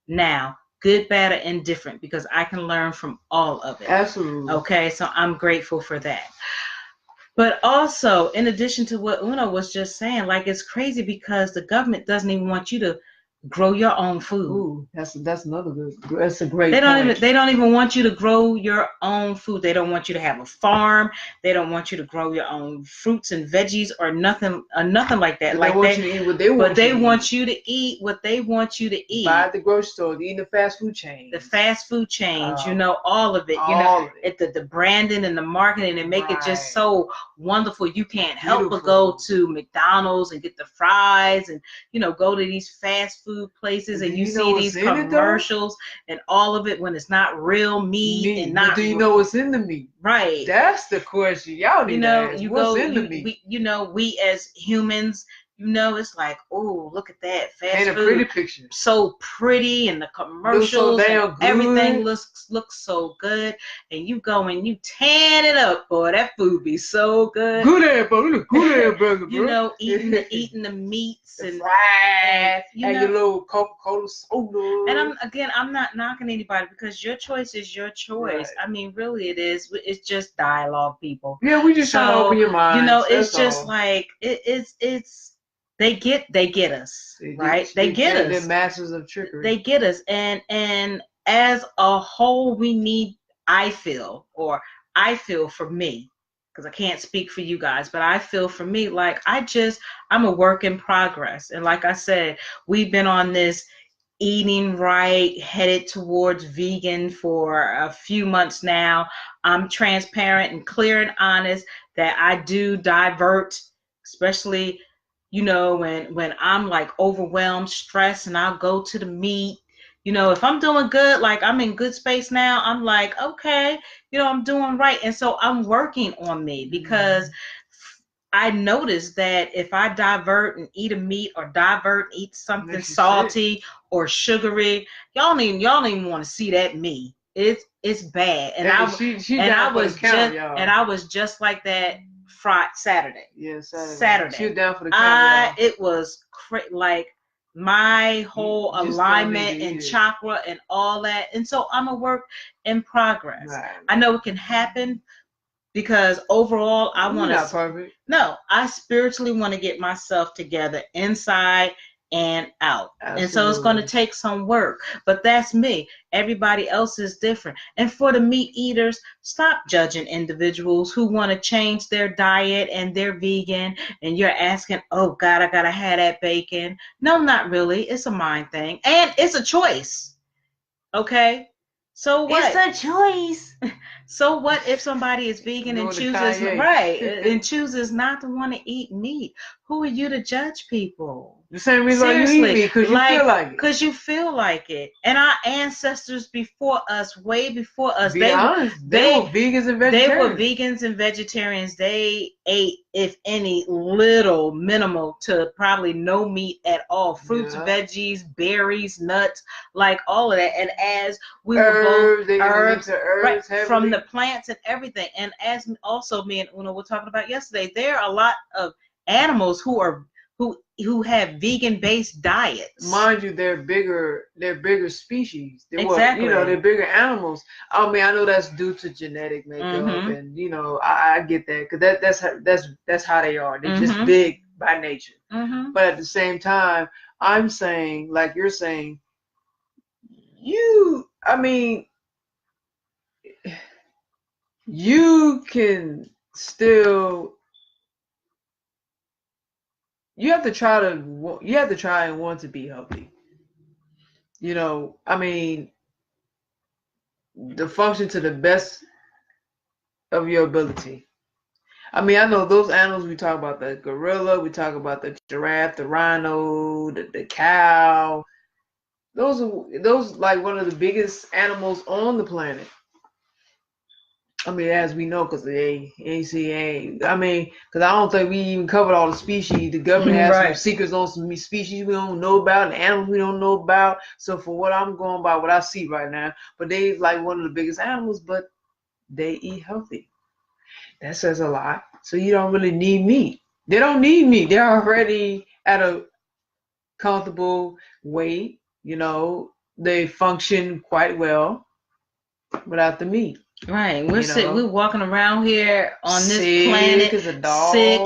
now, good, bad, or indifferent, because I can learn from all of it. Absolutely. Okay, so I'm grateful for that. But also, in addition to what Una was just saying, like it's crazy because the government doesn't even want you to grow your own food. Ooh, that's another good. That's a great. They don't even want you to grow your own food. They don't want you to have a farm. They don't want you to grow your own fruits and veggies or nothing like that. They want you to eat what they want. But they want you to eat what they want you to eat. Buy at the grocery store, eat the fast food chain. The fast food chains, you know, all of it. You know, the branding and the marketing, and make it just so wonderful. You can't help but go to McDonald's and get the fries, and you know, go to these fast food places, and you see these commercials and all of it when it's not real meat and not. Do you know what's in the meat? Right. That's the question. Y'all need to ask. What's in the meat? We as humans you know, it's like, oh, look at that fast Paint a food. pretty picture. So pretty, and the commercials so damn and good. everything looks so good. And you go and you tan it up, boy. That food be so good. Good ass, bro. Look good ass burger, bro. You know, eating the meats and fries you and know, your little Coca-Cola soda. and I'm not knocking anybody, because your choice is your choice. Right. I mean, really, it is. It's just dialogue, people. Yeah, we just trying to open your mind. You know, it's just like it's. They get us, right? They get us. They're masters of trickery. They get us, and as a whole, we need. I feel for me, because I can't speak for you guys, but I feel for me, like I'm a work in progress, and like I said, we've been on this eating right, headed towards vegan for a few months now. I'm transparent and clear and honest that I do divert, especially, you know, when I'm like overwhelmed, stressed, and I'll go to the meat. You know, if I'm doing good, like I'm in good space now, I'm like, okay, you know, I'm doing right. And so I'm working on me, because I noticed that if I divert and eat a meat, or divert and eat something salty or sugary, y'all don't even want to see that me. It's bad. And I was just like that Saturday. Yeah, Saturday. She was down for the count. It was like my whole alignment and chakra and all that. And so I'm a work in progress. Right. I know it can happen, because overall I want to. Not perfect. No, I spiritually want to get myself together inside and out. Absolutely. And so it's going to take some work, but that's me. Everybody else is different. And for the meat eaters, stop judging individuals who want to change their diet and they're vegan, and you're asking, oh God, I gotta have that bacon. No, not really. It's a mind thing, and it's a choice. Okay, so what? It's a choice. So what if somebody is vegan and chooses not to want to eat meat? Who are you to judge people? The same reason why you eat meat, because you feel like it. Because you feel like it. And our ancestors before us, way before us, they were vegans and vegetarians. They were vegans and vegetarians. They ate, if any, little, minimal to probably no meat at all. Fruits, veggies, berries, nuts, like all of that. And as we were both herbs right, from the plants and everything. And as also me and Una were talking about yesterday, there are a lot of animals who have vegan-based diets. Mind you, they're bigger species. Exactly. They're bigger animals. I mean, I know that's due to genetic makeup, and I get that, because that's how they are. They're just big by nature. But at the same time, I'm saying, like you're saying, you can still. You have to try and want to be healthy. The function to the best of your ability. I know those animals, we talk about the gorilla, we talk about the giraffe, the rhino, the cow. Those like one of the biggest animals on the planet. As we know, because the ACA, because I don't think we even covered all the species. The government has some secrets on some species we don't know about, and animals we don't know about. So for what I'm going by, what I see right now, but they like one of the biggest animals, but they eat healthy. That says a lot. So you don't really need meat. They don't need meat. They're already at a comfortable weight. They function quite well without the meat. Right, we're walking around here on this planet sick.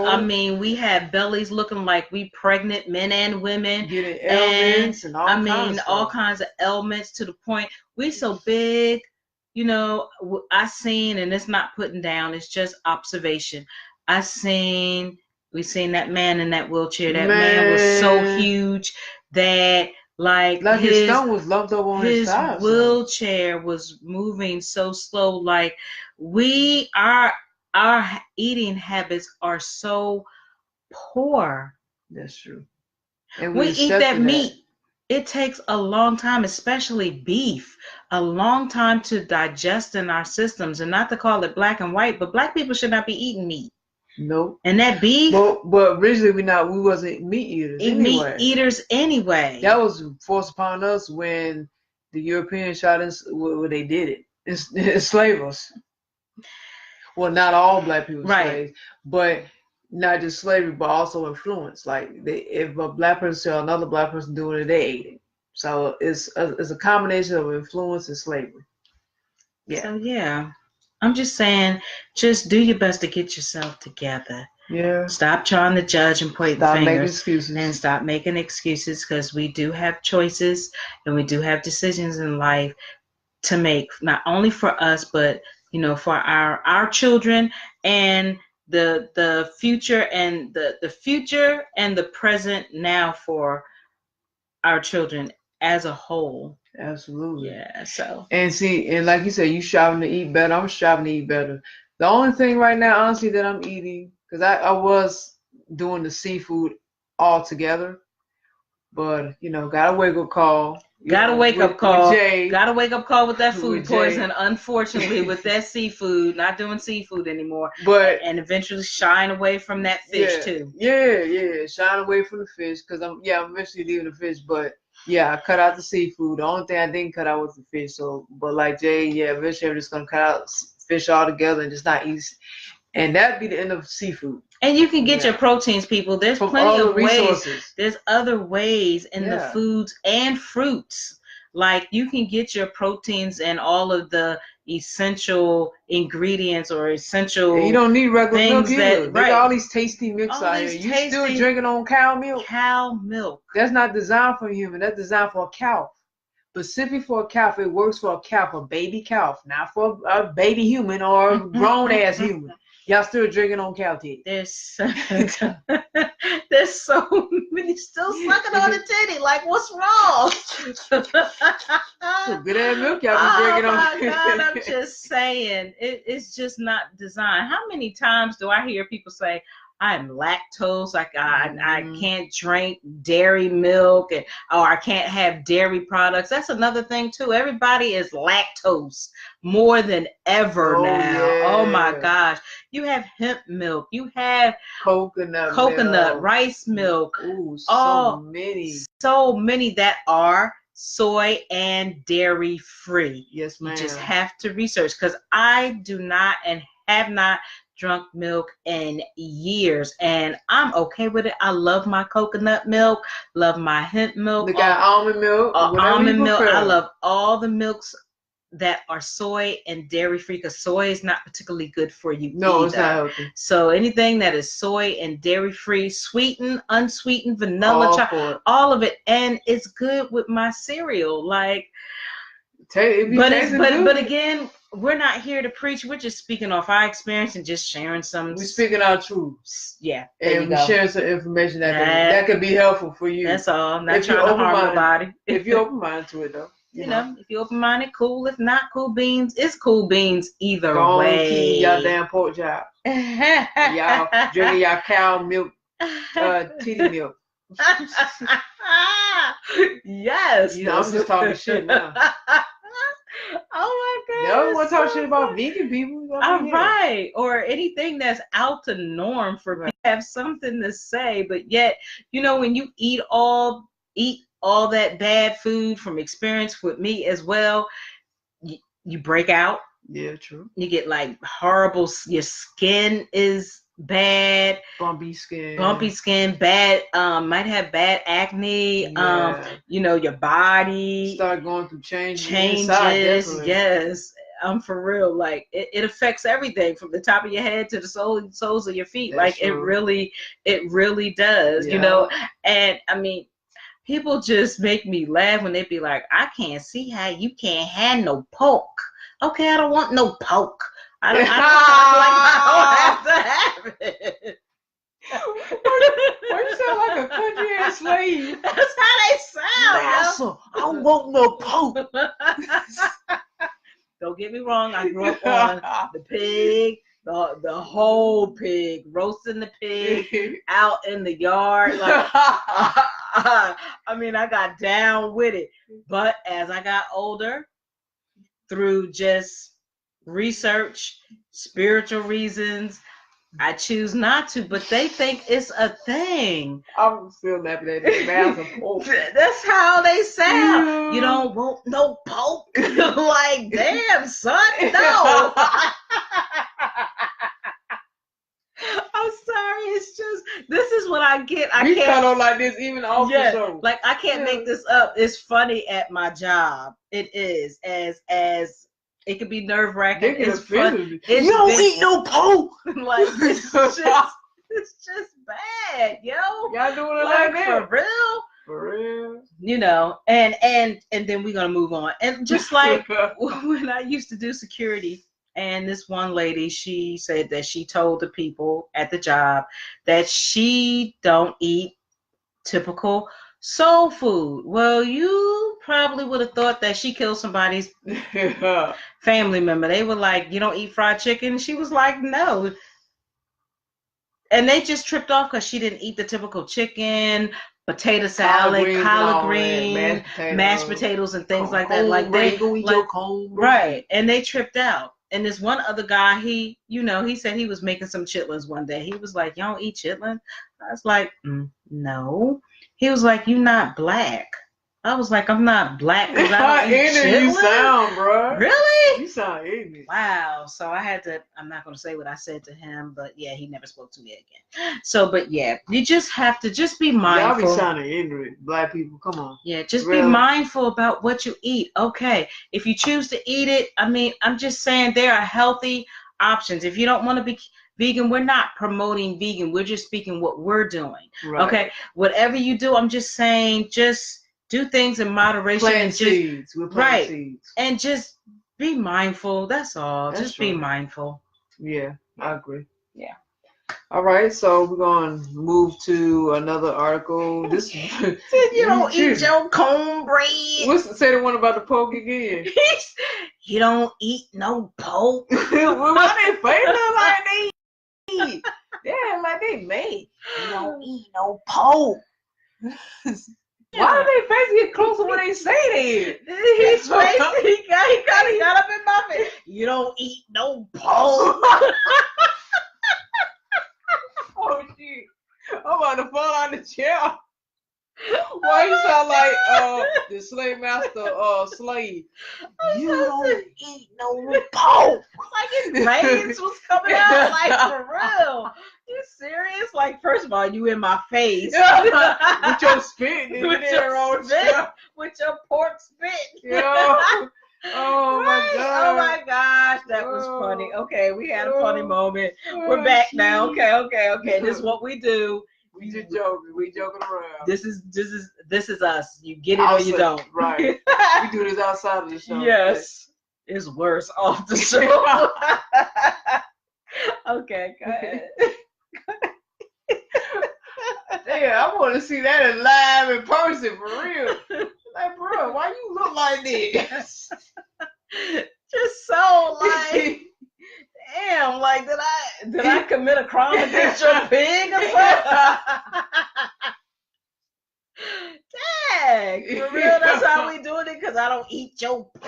We have bellies looking like we pregnant, men and women, getting ailments and all kinds of ailments, to the point we so big. I seen, and it's not putting down, it's just observation. We seen that man in that wheelchair. That man was so huge that like his stomach was lumped up on his side. His wheelchair was moving so slow. Like our eating habits are so poor. That's true. And we eat that meat. It takes a long time, especially beef, a long time to digest in our systems. And not to call it black and white, but black people should not be eating meat. Nope. And that beef, But originally we wasn't meat eaters meat anyway. eaters anyway. That was forced upon us when the Europeans shot us where they did it. Enslave us. Well, not all black people Right. slaves, but not just slavery, but also influence. Like if a black person saw another black person doing it, they ate it. So it's a combination of influence and slavery. Yeah. So yeah, I'm just saying, just do your best to get yourself together. Yeah. Stop trying to judge and point Stop making fingers. excuses. And stop making excuses, because we do have choices and we do have decisions in life to make, not only for us, but for our children and the future, and the future and the present now for our children as a whole. Absolutely. Yeah. So. And like you said, you striving to eat better. I'm striving to eat better. The only thing right now, honestly, that I'm eating, because I was doing the seafood all together, but got a wake up call. Got a wake up call. Jay, got a wake up call with that food with poison. Unfortunately, with that seafood, not doing seafood anymore. But and eventually shying away from that fish too. Yeah, shying away from the fish, because I'm eventually leaving the fish. But yeah, I cut out the seafood. The only thing I didn't cut out was the fish. So, but like Jay, eventually I'm just gonna cut out fish altogether and just not eat. And that'd be the end of seafood. And you can get your proteins, people. There's From plenty all of the ways. resources. There's other ways in the foods and fruits. Like you can get your proteins and all of the essential ingredients or essential you don't need regular milk either. They got all these tasty milks out here. You still drinking on cow milk? Cow milk. That's not designed for a human. That's designed for a cow. Specifically for a cow. It works for a cow, for a baby cow, not for a baby human or a grown ass human. Y'all still drinking on cow titty. There's so many still sucking on the titty. Like, what's wrong? Good ass milk y'all be drinking on. Oh my God, I'm just saying, it's just not designed. How many times do I hear people say, I'm lactose, like I can't drink dairy milk, or I can't have dairy products. That's another thing too. Everybody is lactose more than ever now. Yeah. Oh my gosh. You have hemp milk. You have coconut milk, rice milk. Ooh, so many that are soy and dairy free. Yes, ma'am. You just have to research, because I do not and have not drunk milk in years, and I'm okay with it. I love my coconut milk, love my hemp milk. They got almond milk. Almond milk. I love all the milks that are soy and dairy free, because soy is not particularly good for you. No, it's not healthy. So anything that is soy and dairy free, sweetened, unsweetened, vanilla chocolate, all of it, and it's good with my cereal. Like, but again, we're not here to preach. We're just speaking off our experience and just sharing some. We're speaking our truths. Yeah, and we're sharing some information that could be helpful for you. That's all. I'm not trying to harm nobody. If you're open-minded to it, though. You know, if you're open-minded, cool. If not, cool beans. It's cool beans either Go way. On, keep y'all damn pork chop. Y'all drinking y'all cow milk, titty milk. Yes. I'm just talking shit now. Oh my God. No one talk shit about vegan people. All right. Or anything that's out the norm for people to have something to say. But yet, when you eat all that bad food, from experience with me as well, you break out. Yeah, true. You get like horrible, your skin is bad. Bumpy skin, bad, might have bad acne. Your body start going through changes. Inside, yes. For real, like it affects everything from the top of your head to the soles of your feet. That's like true. It really does. And I mean, people just make me laugh when they be like, I can't see how you can't have no pork. Okay, I don't want no pork. I don't have to have it. Why you sound like a country ass slave? That's how they sound. Massa, I don't want no pork. Don't get me wrong. I grew up on the pig, the whole pig, roasting the pig out in the yard. Like, I mean, I got down with it. But as I got older, through just research, spiritual reasons, I choose not to, but they think it's a thing. I'm still laughing at the mouths of pork. That's how they sound. Yeah. You don't want no pork. Like, damn, son, no. I'm sorry. It's just, this is what I get. I We can't. cut on like this even off the show. Like, I can't make this up. It's funny at my job. It is. As it can be nerve-wracking. It's fun. You don't eat no pork. Like, it's just bad, yo. Y'all doing it Like, like for that? real? For real? You know, and then we're gonna move on. And just like when I used to do security, and this one lady, she said that she told the people at the job that she don't eat typical soul food. Well, you probably would have thought that she killed somebody's family member. They were like, you don't eat fried chicken? She was like, no. And they just tripped off because she didn't eat the typical chicken, potato salad, collard greens, mashed potatoes, and things like that. Like they go eat your corn, right. And they tripped out. And this one other guy, he said he was making some chitlins one day. He was like, "You don't eat chitlins?" I was like, "No." He was like, "You not black." I was like, "I'm not black because I don't eat chitlins." You sound, bro. Really? You sound ignorant. Wow. So I had to, I'm not going to say what I said to him, but yeah, he never spoke to me again. So, but yeah, you just have to just be mindful. Y'all be sounding ignorant, black people. Come on. Yeah, just be mindful about what you eat. Okay. If you choose to eat it, I mean, I'm just saying there are healthy options. If you don't want to be vegan, we're not promoting vegan. We're just speaking what we're doing. Right. Okay. Whatever you do, I'm just saying, just do things in moderation. Plant seeds. We're planting seeds. And just be mindful. That's all. That's just be mindful. Yeah, I agree. Yeah. All right, so we're going to move to another article. This you don't eat your cornbread. Say the one about the pork again. You don't eat no pork. Why they famous like they eat? Yeah, like they made. You don't eat no pork. Why do they face get closer when they say that? His face, he got up in my face. You don't eat no pork. Oh shit! I'm about to fall out the chair. Why you sound like the slave master slave? You don't eat no pork. Like his veins was coming out, like for real. You serious? Like, first of all, you in my face. With your spit. With your pork spit. Yeah. Oh my god. Oh my gosh, that was funny. Okay, we had a funny moment. We're back now. Okay. This is what we do. We just joking. We joking around. This is us. You get it or you don't. Right. We do this outside of the show. Yes. It's worse off the show. Okay, go ahead. Damn, I want to see that live in person for real. Like, bro, why you look like this? Just so like, damn, like did I commit a crime against your pig or something? Dang, for real, that's how we doing it? Because I don't eat your pork.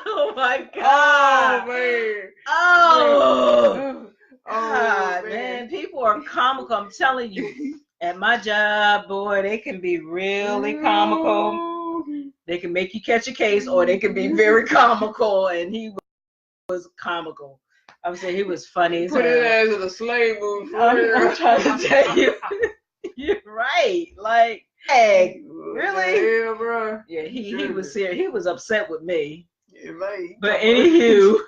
Oh my god. Oh man. Oh. God, man. People are comical. I'm telling you. At my job, boy, they can be really comical. They can make you catch a case, or they can be very comical. And he was comical. I would say he was funny. Put his ass in a slave movie. I'm trying to tell you. You're right. Like, hey, really? Yeah, bro. Yeah, he was serious. He was upset with me. Yeah, like, but anywho.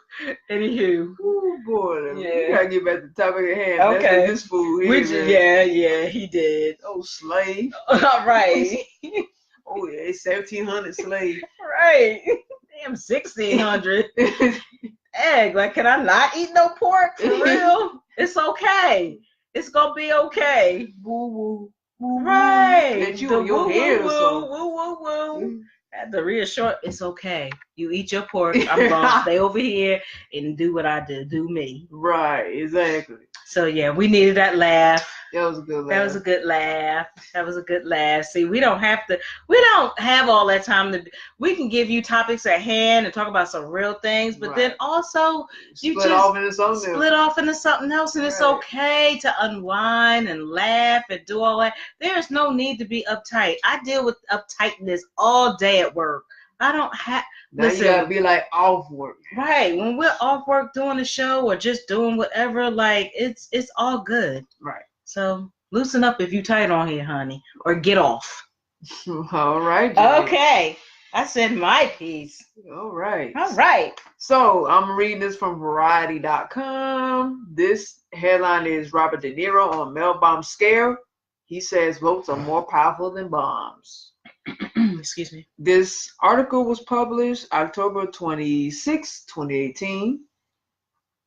Oh boy, yeah. We gotta get back to the topic at hand. Okay. That's this fool here, yeah, he did. Oh, slave. All right. Oh yeah, 1700 slave. Right. Damn, 1600. Egg, like, can I not eat no pork for real? It's okay. It's gonna be okay. Woo woo. Right. That you on your head or something. Woo. Had to reassure, it's okay. You eat your pork. I'm gonna stay over here and do what I do. Do me. Right, exactly. So yeah, we needed that laugh. That was a good laugh. That was a good laugh. That was a good laugh. See, we don't have all that time we can give you topics at hand and talk about some real things, but then also split off into something else, and it's okay to unwind and laugh and do all that. There's no need to be uptight. I deal with uptightness all day at work. I don't have. Now you gotta be like off work. Right. When we're off work doing a show or just doing whatever, like it's all good. Right. So loosen up if you tight on here, honey, or get off. All right. Jenny. Okay. I said my piece. All right. All right. So I'm reading this from Variety.com. This headline is Robert De Niro on mail bomb scare. He says votes are more powerful than bombs. Excuse me. This article was published October 26, 2018.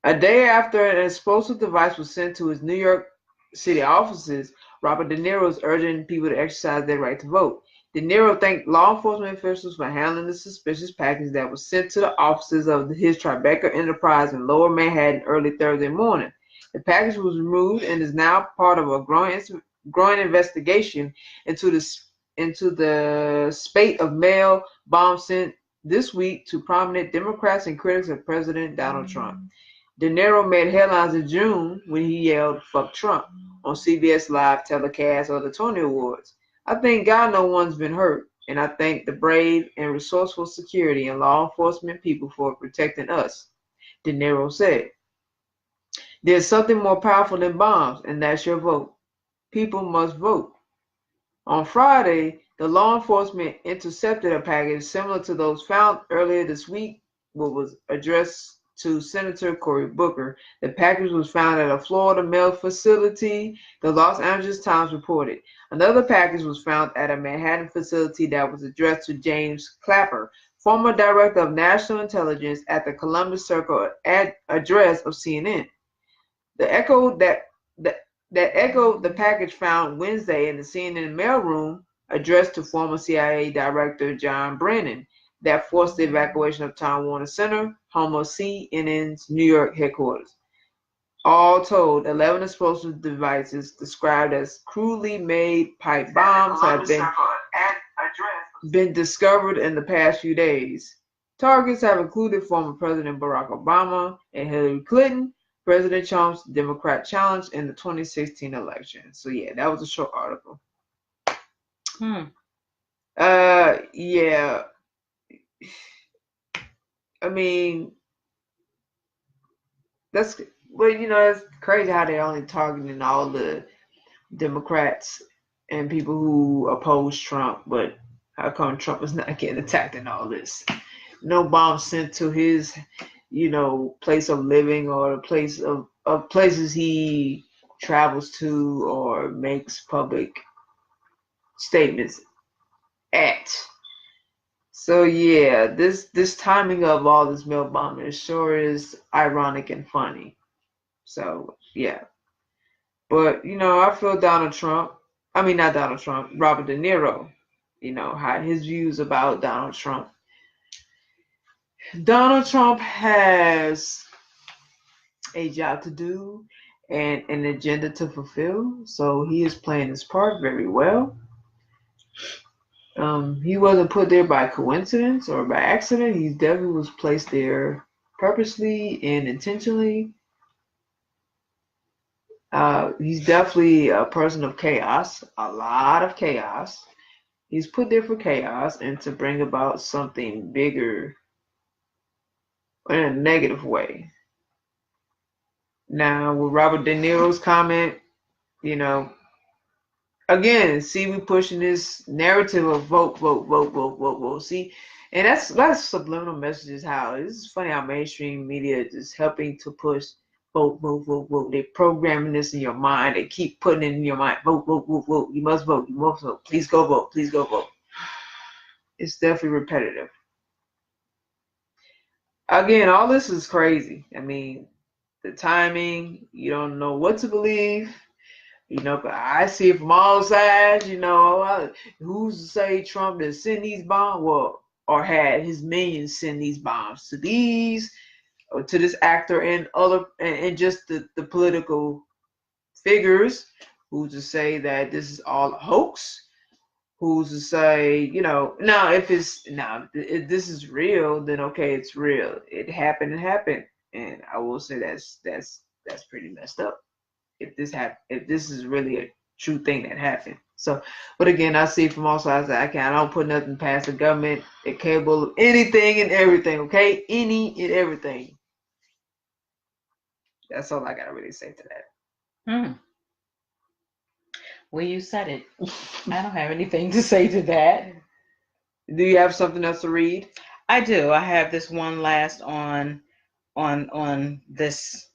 A day after an explosive device was sent to his New York City offices, Robert De Niro is urging people to exercise their right to vote. De Niro thanked law enforcement officials for handling the suspicious package that was sent to the offices of his Tribeca Enterprise in Lower Manhattan early Thursday morning. The package was removed and is now part of a growing investigation into the spate of mail bombs sent this week to prominent Democrats and critics of President Donald Trump. De Niro made headlines in June when he yelled, "Fuck Trump," on CBS Live telecast of the Tony Awards. "I thank God no one's been hurt, and I thank the brave and resourceful security and law enforcement people for protecting us," De Niro said. "There's something more powerful than bombs, and that's your vote. People must vote." On Friday, the law enforcement intercepted a package similar to those found earlier this week, which was addressed to Senator Cory Booker. The package was found at a Florida mail facility, the Los Angeles Times reported. Another package was found at a Manhattan facility that was addressed to James Clapper, former director of national intelligence at the Columbus Circle address of CNN. That echoed the package found Wednesday in the CNN mailroom addressed to former CIA Director John Brennan that forced the evacuation of Time Warner Center, home of CNN's New York headquarters. All told, 11 explosive devices described as crudely made pipe bombs have been discovered in the past few days. Targets have included former President Barack Obama and Hillary Clinton, President Trump's Democrat challenge in the 2016 election. So yeah, that was a short article. Yeah. I mean, it's crazy how they're only targeting all the Democrats and people who oppose Trump, but how come Trump is not getting attacked in all this? No bombs sent to his, place of living or the place of places he travels to or makes public statements at. So yeah, this timing of all this mail bombing sure is ironic and funny. So yeah. But I feel Robert De Niro, had his views about Donald Trump. Donald Trump has a job to do and an agenda to fulfill, so he is playing his part very well. He wasn't put there by coincidence or by accident. He definitely was placed there purposely and intentionally. He's definitely a person of chaos, a lot of chaos. He's put there for chaos and to bring about something bigger in a negative way. Now, with Robert De Niro's comment, again, see, we pushing this narrative of vote, vote, vote, vote, vote, vote. See, and that's subliminal messages. How it's funny how mainstream media is helping to push vote, vote, vote, vote. They're programming this in your mind. They keep putting it in your mind. Vote, vote, vote, vote. You must vote. You must vote. Please go vote. Please go vote. It's definitely repetitive. Again, all this is crazy. I mean, the timing, you don't know what to believe. But I see it from all sides, who's to say Trump did send these bombs? Well, or had his minions send these bombs to these, or to this actor and other, and just the political figures. Who's to say that this is all a hoax? Who's to say, now if if this is real, then okay, it's real. It happened, and I will say that's pretty messed up. If this is really a true thing that happened. So, but again, I see from all sides that I don't put nothing past the government. They're capable of anything and everything. Okay, any and everything. That's all I gotta really say to that. Well, you said it. I don't have anything to say to that. Do you have something else to read? I do. I have this one last on this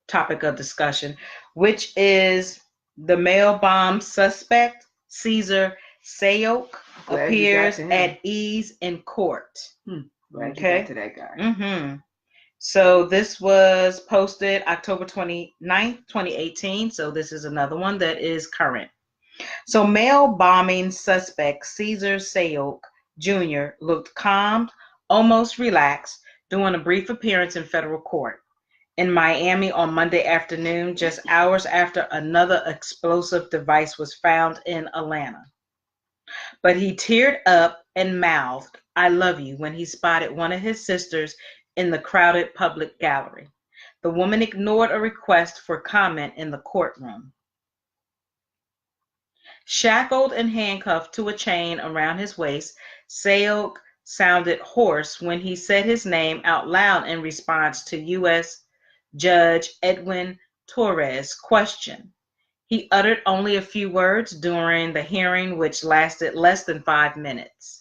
topic of discussion, which is the mail bomb suspect Cesar Sayoc appears at ease in court. Glad you got to that guy. So this was posted October 29th, 2018. So this is another one that is current. So mail bombing suspect Cesar Sayoc Jr. looked calm, almost relaxed, during a brief appearance in federal court in Miami on Monday afternoon, just hours after another explosive device was found in Atlanta. But he teared up and mouthed, "I love you," when he spotted one of his sisters in the crowded public gallery. The woman ignored a request for comment in the courtroom. Shackled and handcuffed to a chain around his waist, Sayoc sounded hoarse when he said his name out loud in response to U.S. Judge Edwin Torres' question. He uttered only a few words during the hearing, which lasted less than 5 minutes.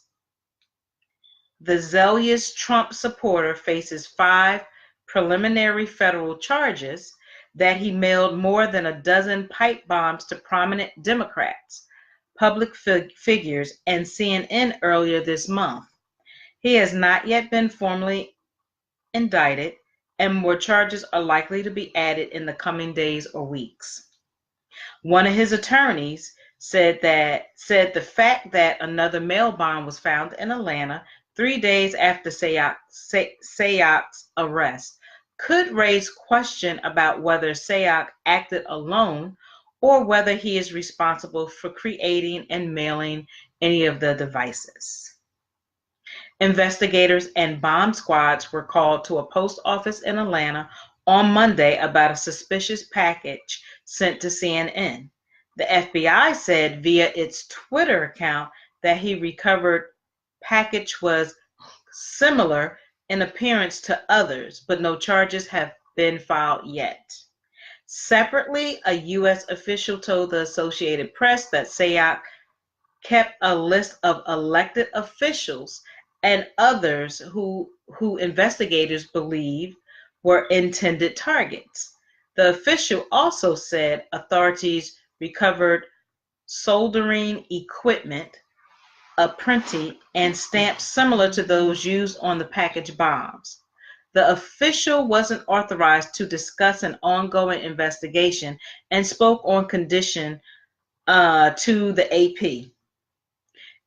The zealous Trump supporter faces 5 preliminary federal charges that he mailed more than a dozen pipe bombs to prominent Democrats, public figures, and CNN earlier this month. He has not yet been formally indicted, and more charges are likely to be added in the coming days or weeks. One of his attorneys said the fact that another mail bomb was found in Atlanta 3 days after Sayoc's arrest could raise question about whether Sayoc acted alone or whether he is responsible for creating and mailing any of the devices. Investigators and bomb squads were called to a post office in Atlanta on Monday about a suspicious package sent to CNN. The FBI said via its Twitter account that he recovered package was similar in appearance to others, but no charges have been filed yet. Separately, a U.S. official told the Associated Press that Sayoc kept a list of elected officials and others who investigators believe were intended targets. The official also said authorities recovered soldering equipment, a printing, and stamps similar to those used on the package bombs. The official wasn't authorized to discuss an ongoing investigation and spoke on condition to the AP.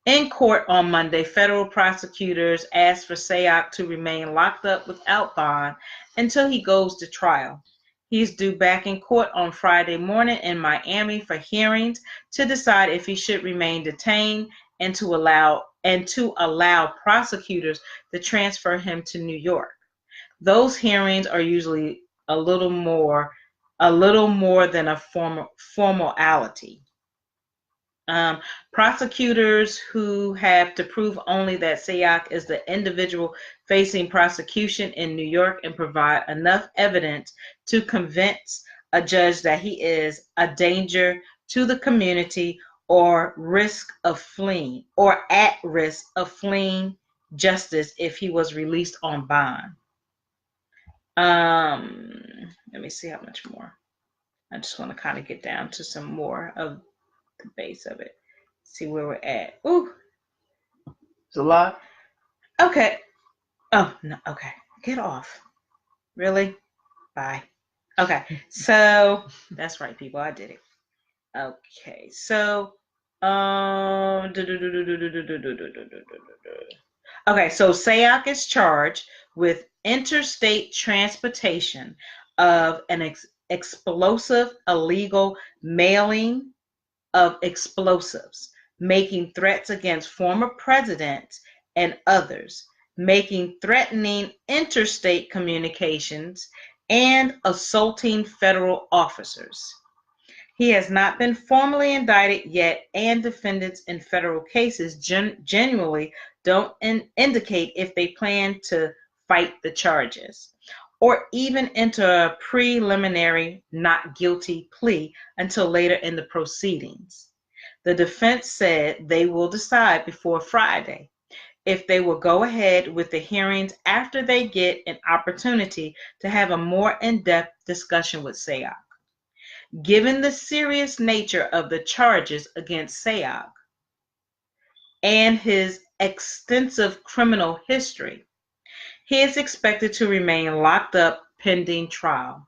In court on Monday, federal prosecutors asked for Sayoc to remain locked up without bond until he goes to trial. He's due back in court on Friday morning in Miami for hearings to decide if he should remain detained and to allow prosecutors to transfer him to New York. Those hearings are usually a little more than a formality. Prosecutors who have to prove only that Sayoc is the individual facing prosecution in New York and provide enough evidence to convince a judge that he is a danger to the community or at risk of fleeing justice if he was released on bond. Let me see how much more. I just want to kind of get down to some more of the base of it. See where we're at. Ooh. It's a lot. Okay. Oh, no. Okay. Get off. Really? Bye. Okay. So, that's right, people. I did it. Okay. So, okay. So, Sayoc is charged with interstate transportation of an explosive illegal mailing of explosives, making threats against former presidents and others, making threatening interstate communications, and assaulting federal officers. He has not been formally indicted yet, and defendants in federal cases genuinely don't indicate if they plan to fight the charges or even enter a preliminary not guilty plea until later in the proceedings. The defense said they will decide before Friday if they will go ahead with the hearings after they get an opportunity to have a more in-depth discussion with Sayok. Given the serious nature of the charges against Sayok and his extensive criminal history, he is expected to remain locked up pending trial.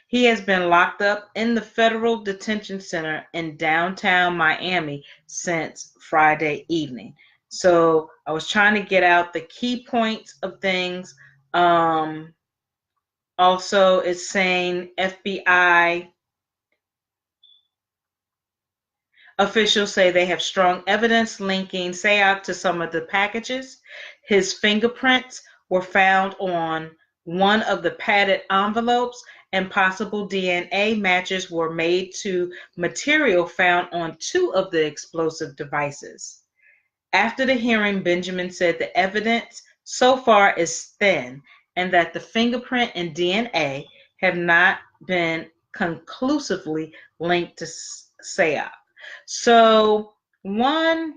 He has been locked up in the federal detention center in downtown Miami since Friday evening. So I was trying to get out the key points of things. Also, it's saying FBI officials say they have strong evidence linking Sayok to some of the packages. His fingerprints were found on one of the padded envelopes, and possible DNA matches were made to material found on two of the explosive devices. After the hearing, Benjamin said the evidence so far is thin and that the fingerprint and DNA have not been conclusively linked to Sayok. So one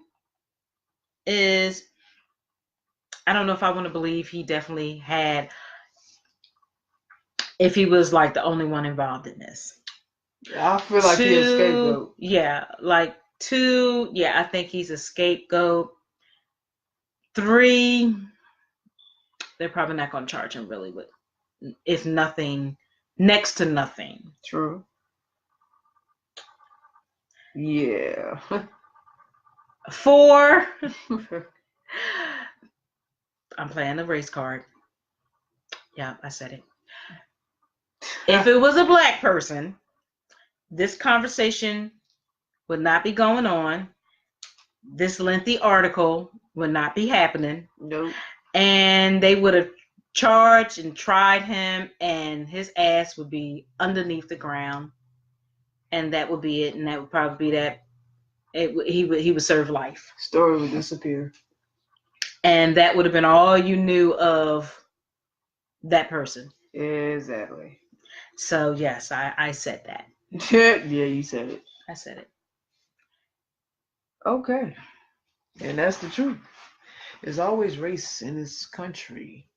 is, I don't know if I want to believe he definitely had, if he was like the only one involved in this. I feel like he's a scapegoat. Yeah, like 2, yeah, I think he's a scapegoat. 3, they're probably not going to charge him really with, if nothing, next to nothing. True. Yeah. 4, I'm playing the race card. Yeah, I said it. If it was a black person, this conversation would not be going on. This lengthy article would not be happening. Nope. And they would have charged and tried him, and his ass would be underneath the ground. And that would be it. And that would probably be that. He would serve life. Story would disappear. And that would have been all you knew of that person. Exactly. So yes, I said that. Yeah, you said it. I said it. Okay. And that's the truth. There's always race in this country.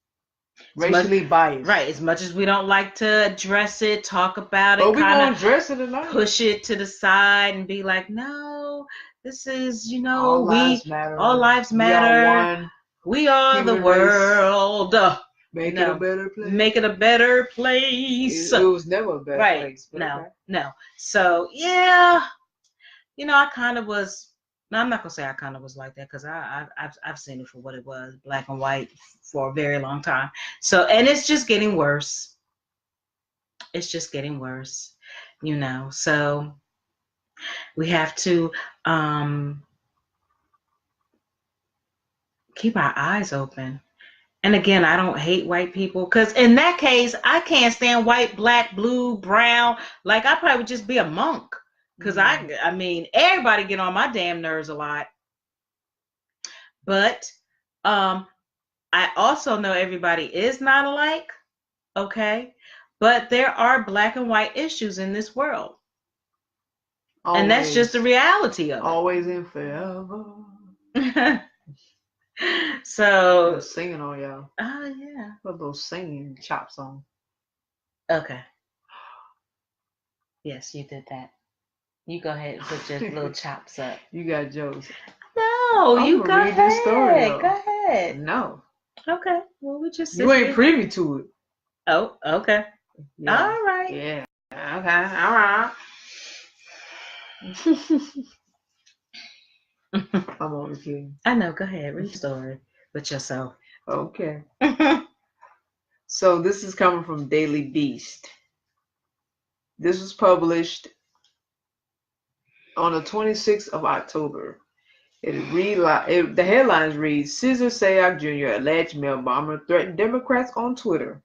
Racially biased. Right. As much as we don't like to address it, talk about it, but we won't address it tonight. Push it to the side and be like, no, this is, all lives matter. All lives matter. We are the world. Make it a better place. Make it a better place. It was never a better place. No. So, yeah, I kind of was. No, I'm not gonna say I kind of was like that, because I've seen it for what it was, black and white, for a very long time. So, and it's just getting worse. It's just getting worse, So we have to keep our eyes open. And again, I don't hate white people, because in that case, I can't stand white, black, blue, brown. Like, I probably would just be a monk. Because I mean, everybody get on my damn nerves a lot. But I also know everybody is not alike, okay? But there are black and white issues in this world. Always. And that's just the reality of it. Always and forever. So. I'm singing on y'all. Oh, yeah. A little singing chop song. Okay. Yes, you did that. You go ahead and put your little chops up. You got jokes. No, you go ahead. This story, go ahead. No. Okay. Well, we just. You ain't privy to it. Oh, okay. Yeah. All right. Yeah. Okay. All right. I'm only kidding. I know. Go ahead. Read the story with yourself. Okay. So this is coming from Daily Beast. This was published on the 26th of October. The headlines read, Cesar Sayoc Jr., alleged mail bomber, threatened Democrats on Twitter.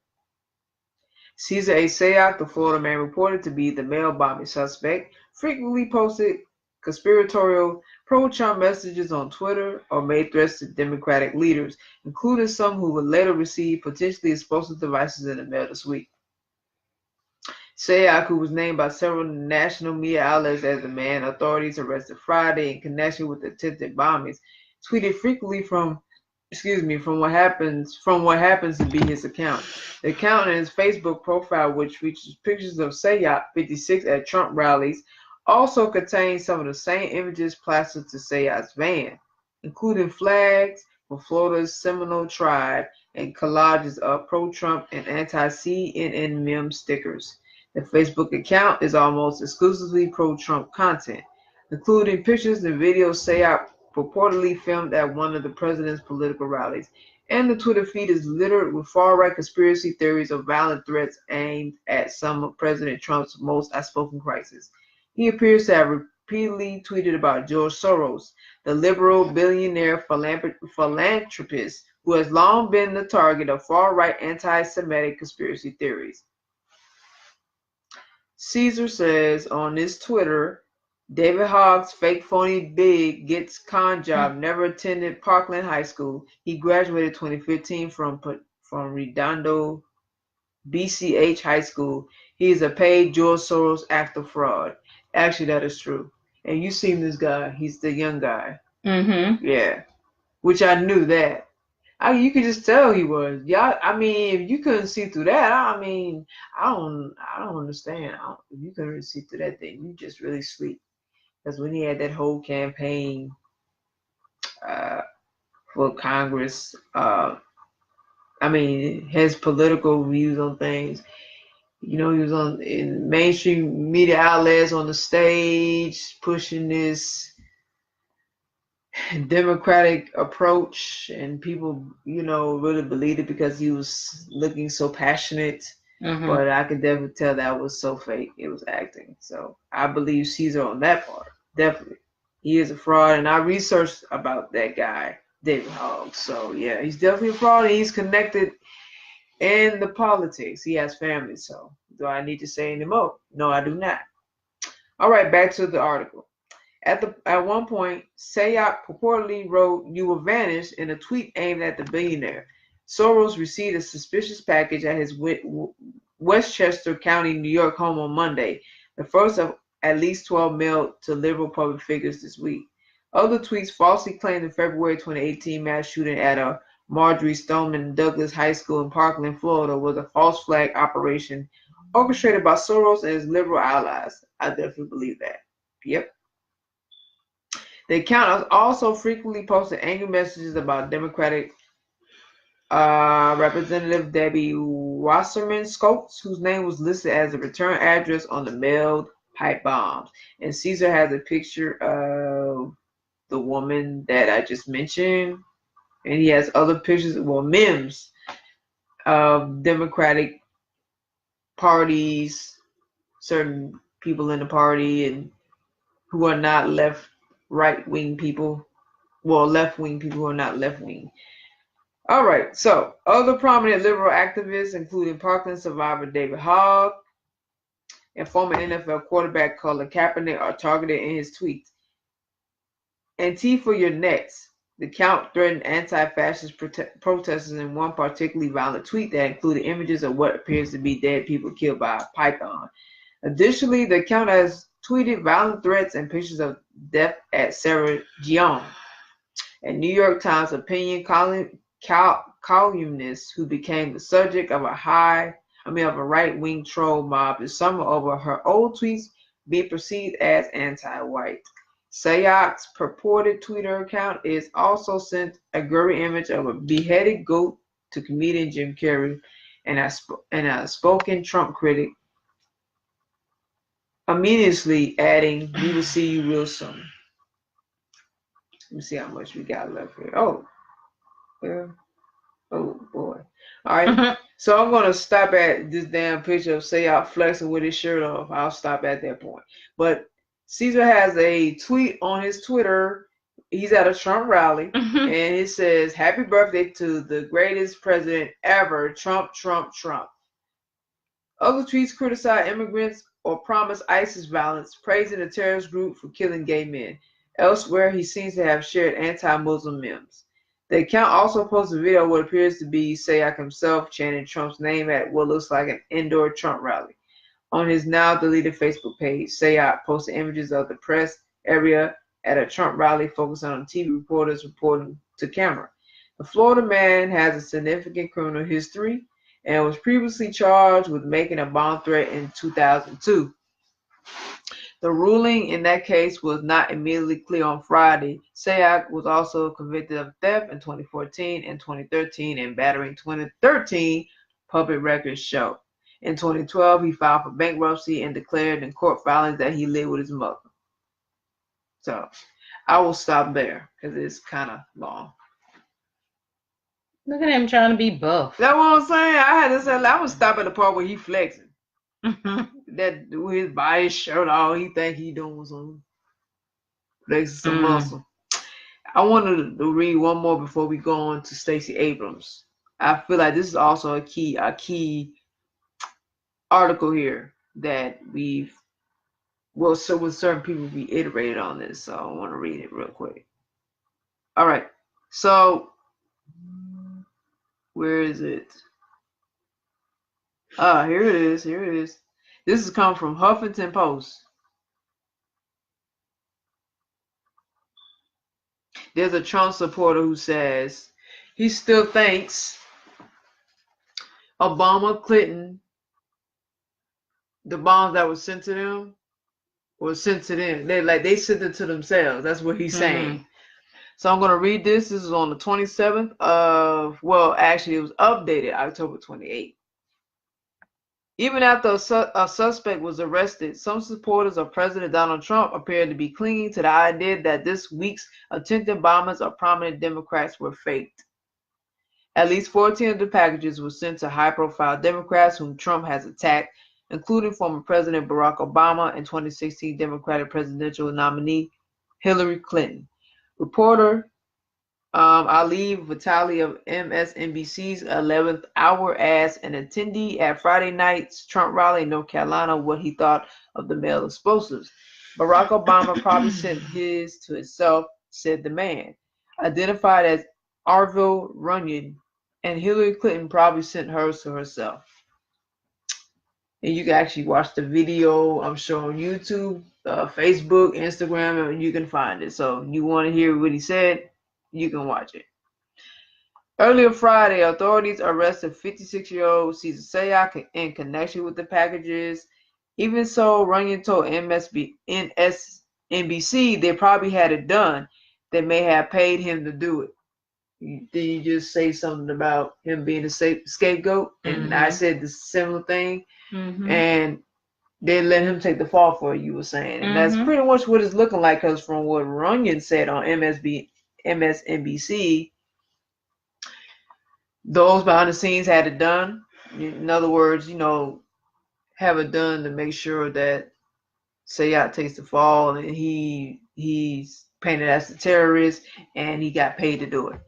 Cesar A. Sayoc, the Florida man reported to be the mail bombing suspect, frequently posted conspiratorial pro-Trump messages on Twitter or made threats to Democratic leaders, including some who would later receive potentially explosive devices in the mail this week. Sayoc, who was named by several national media outlets as the man authorities arrested Friday in connection with the attempted bombings, tweeted frequently from what happens to be his account. The account in his Facebook profile, which features pictures of Sayoc, 56, at Trump rallies, also contains some of the same images plastered to Sayoc's van, including flags for Florida's Seminole tribe and collages of pro-Trump and anti-CNN meme stickers. The Facebook account is almost exclusively pro-Trump content, including pictures and videos Sayoc purportedly filmed at one of the president's political rallies, and the Twitter feed is littered with far-right conspiracy theories of violent threats aimed at some of President Trump's most outspoken crises. He appears to have repeatedly tweeted about George Soros, the liberal billionaire philanthropist who has long been the target of far-right anti-Semitic conspiracy theories. Cesar says on his Twitter, David Hogg's fake phony big gets con job, never attended Parkland High School. He graduated 2015 from Redondo BCH High School. He is a paid George Soros act of fraud. Actually, that is true. And you seen this guy. He's the young guy. Mm-hmm. Yeah. Which I knew that. You could just tell he was. Yeah, I mean, if you couldn't see through that, I mean, I don't understand. If you couldn't see through that thing, you just really sleep. Because when he had that whole campaign for Congress, I mean, his political views on things. You know, he was in mainstream media outlets on the stage pushing this democratic approach, and people, really believed it because he was looking so passionate. Mm-hmm. But I could definitely tell that was so fake. It was acting. So I believe Cesar on that part. Definitely. He is a fraud, and I researched about that guy, David Hogg. So yeah, he's definitely a fraud, and he's connected in the politics. He has family. So do I need to say any more? No, I do not. All right, back to the article. At one point, Sayoc purportedly wrote, "You will vanish," in a tweet aimed at the billionaire. Soros received a suspicious package at his Westchester County, New York home on Monday, the first of at least 12 mailed to liberal public figures this week. Other tweets falsely claimed the February 2018 mass shooting at a Marjory Stoneman Douglas High School in Parkland, Florida, was a false flag operation orchestrated by Soros and his liberal allies. I definitely believe that. Yep. The account also frequently posted angry messages about Democratic Representative Debbie Wasserman Schultz, whose name was listed as the return address on the mailed pipe bombs. And Cesar has a picture of the woman that I just mentioned, and he has other pictures, memes of Democratic parties, certain people in the party, and who are not right-wing people. Well, left-wing people who are not left-wing. All right, so other prominent liberal activists, including Parkland survivor David Hogg and former NFL quarterback Colin Kaepernick, are targeted in his tweets. Antifa, you're next. The account threatened anti-fascist protesters in one particularly violent tweet that included images of what appears to be dead people killed by a python. Additionally, the account has tweeted violent threats and pictures of death at Sarah Jeon, a New York Times opinion columnist who became the subject of a right-wing troll mob this summer over her old tweets being perceived as anti-white. Sayoc's purported Twitter account is also sent a gory image of a beheaded goat to comedian Jim Carrey and a spoken Trump critic, immediately adding, "We will see you real soon." Let me see how much we got left here. Oh boy. All right. So I'm gonna stop at this damn picture of Sayat flexing with his shirt off. I'll stop at that point. But Caesar has a tweet on his Twitter. He's at a Trump rally, and it says, "Happy birthday to the greatest president ever, Trump, Trump, Trump." Other tweets criticize immigrants or promise ISIS violence, praising the terrorist group for killing gay men. Elsewhere, he seems to have shared anti-Muslim memes. The account also posted a video of what appears to be Sayak himself chanting Trump's name at what looks like an indoor Trump rally. On his now deleted Facebook page, Sayak posted images of the press area at a Trump rally focusing on TV reporters reporting to camera. The Florida man has a significant criminal history and was previously charged with making a bomb threat in 2002. The ruling in that case was not immediately clear on Friday. Sayak was also convicted of theft in 2014 and 2013 and battery in 2013, public records show. In 2012, he filed for bankruptcy and declared in court filings that he lived with his mother. So I will stop there because it's kind of long. Look at him trying to be buff. That's what I'm saying. I had to say, I would stop at the part where he flexing. That with his body shirt off, he think he doing some flexing some muscle. I wanted to read one more before we go on to Stacey Abrams. I feel like this is also a key article here that with certain people reiterated on this, so I want to read it real quick. All right, so where is it? Here it is. This is coming from Huffington Post. There's a Trump supporter who says he still thinks Obama, Clinton, the bombs that were sent to them were sent to them. They sent it to themselves. That's what he's saying. So I'm going to read this. This is on the 27th of, well, actually it was updated October 28th. Even after a suspect was arrested, some supporters of President Donald Trump appeared to be clinging to the idea that this week's attempted bombings of prominent Democrats were faked. At least 14 of the packages were sent to high-profile Democrats whom Trump has attacked, including former President Barack Obama and 2016 Democratic presidential nominee Hillary Clinton. Reporter Ali Vitali of MSNBC's 11th Hour asked an attendee at Friday night's Trump rally in North Carolina what he thought of the mail explosives. Barack Obama probably sent his to himself, said the man, identified as Arvil Runyon, and Hillary Clinton probably sent hers to herself. And you can actually watch the video, I'm sure, on YouTube, Facebook, Instagram, and you can find it. So you want to hear what he said, you can watch it. Earlier Friday, authorities arrested 56-year-old Caesar Sayak in connection with the packages. Even so, Runyon told MSNBC they probably had it done. They may have paid him to do it. Did you just say something about him being a scapegoat? And I said the similar thing. And they let him take the fall for it, you were saying. And that's pretty much what it's looking like, because from what Runyon said on MSNBC, those behind the scenes had it done. In other words, have it done to make sure that Sayak takes the fall, and he's painted as the terrorist, and he got paid to do it.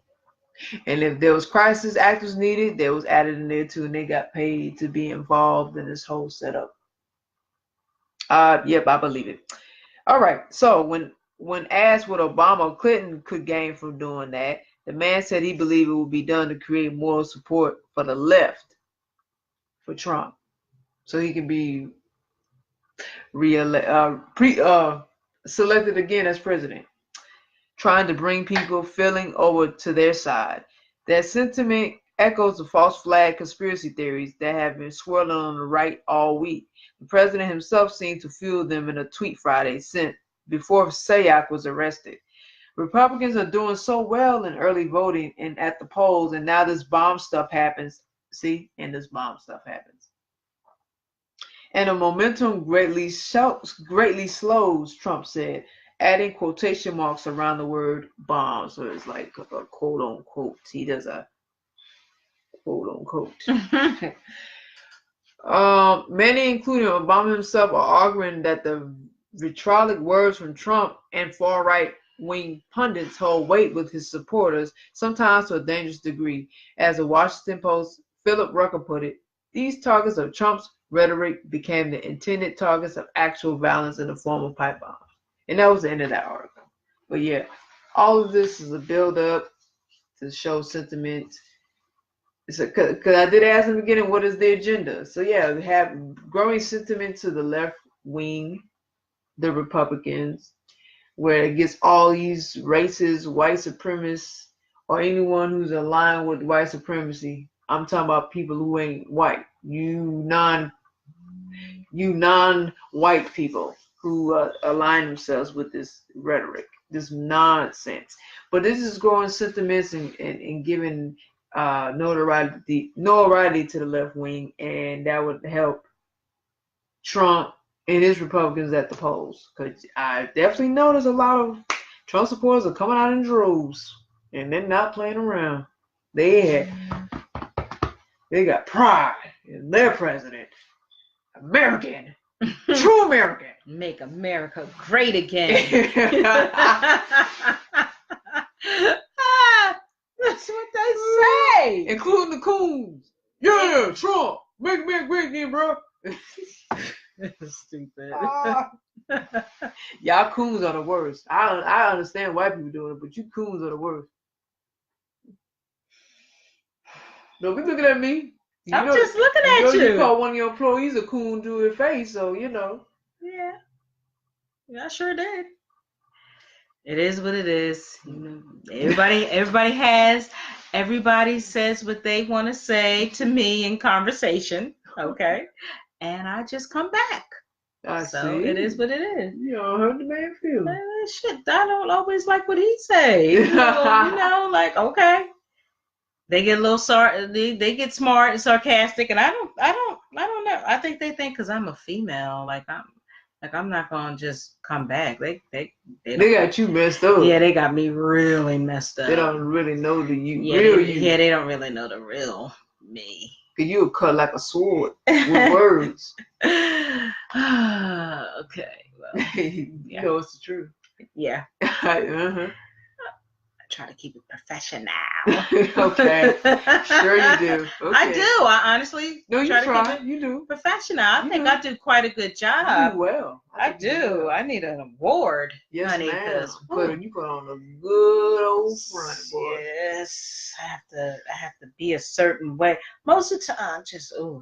And if there was crisis actors needed, they was added in there too, and they got paid to be involved in this whole setup. Yep, I believe it. All right. So when asked what Obama or Clinton could gain from doing that, the man said he believed it would be done to create moral support for the left, for Trump, so he can be selected again as president, trying to bring people feeling over to their side. That sentiment echoes the false flag conspiracy theories that have been swirling on the right all week. The president himself seemed to fuel them in a tweet Friday sent before Sayak was arrested. Republicans are doing so well in early voting and at the polls, and now this bomb stuff happens. And the momentum greatly slows, Trump said, adding quotation marks around the word bomb. So it's like a quote unquote. He does a quote unquote. Many, including Obama himself, are arguing that the vitriolic words from Trump and far-right wing pundits hold weight with his supporters, sometimes to a dangerous degree. As the Washington Post Philip Rucker put it, these targets of Trump's rhetoric became the intended targets of actual violence in the form of pipe bombs. And that was the end of that article. But yeah, all of this is a build-up to show sentiment. Because I did ask in the beginning, what is the agenda? So yeah, we have growing sentiment to the left wing, the Republicans, where it gets all these racist, white supremacists, or anyone who's aligned with white supremacy. I'm talking about people who ain't white. You non-white people who align themselves with this rhetoric, this nonsense. But this is growing sentiments and giving notoriety to the left wing, and that would help Trump and his Republicans at the polls. Because I definitely noticed a lot of Trump supporters are coming out in droves, and they're not playing around. They got pride in their president. American. True American. Make America great again. That's what they say. Including the coons. Yeah, Trump. Make America great again, bro. Stupid. Y'all coons are the worst. I understand white people doing it, but you coons are the worst. Don't be looking at me. I'm just looking at you. You call one of your employees a coon to your face, so you know. Yeah, I sure did. It is what it is. You know, everybody says what they want to say to me in conversation. Okay, and I just come back. So it is what it is. You don't hurt the man feel. Shit, I don't always like what he say. You know, like okay. They get a little they get smart and sarcastic, and I don't know. I think they think because I'm a female, I'm not gonna just come back. They got you messed up. Yeah, they got me really messed up. They don't really know the you. Yeah, real you. Yeah, they don't really know the real me. Cause you cut like a sword with words. Okay, well, you know it's the truth. Yeah. Uh-huh. Try to keep it professional. Okay. Sure you do. Okay. I do. I honestly try to keep it you do. Professional. I think I do quite a good job. You do well. I do. Well. I need an award. Yes, honey, ma'am. You put on a good old front, boy. Yes. I have to be a certain way. Most of the time, we're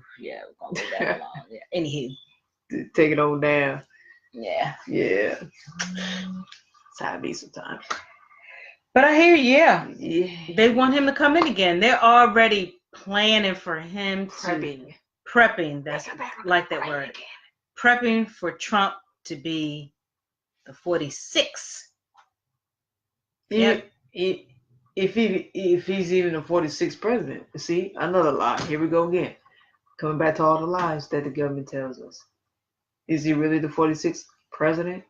gonna leave that alone. Yeah. Anywho. Take it on down. Yeah. Yeah. That's how it be sometimes. But I hear, they want him to come in again. They're already planning for him prepping. That's like that word. Again. Prepping for Trump to be the 46th. If he's even the 46th president. See, another lie. Here we go again. Coming back to all the lies that the government tells us. Is he really the 46th president?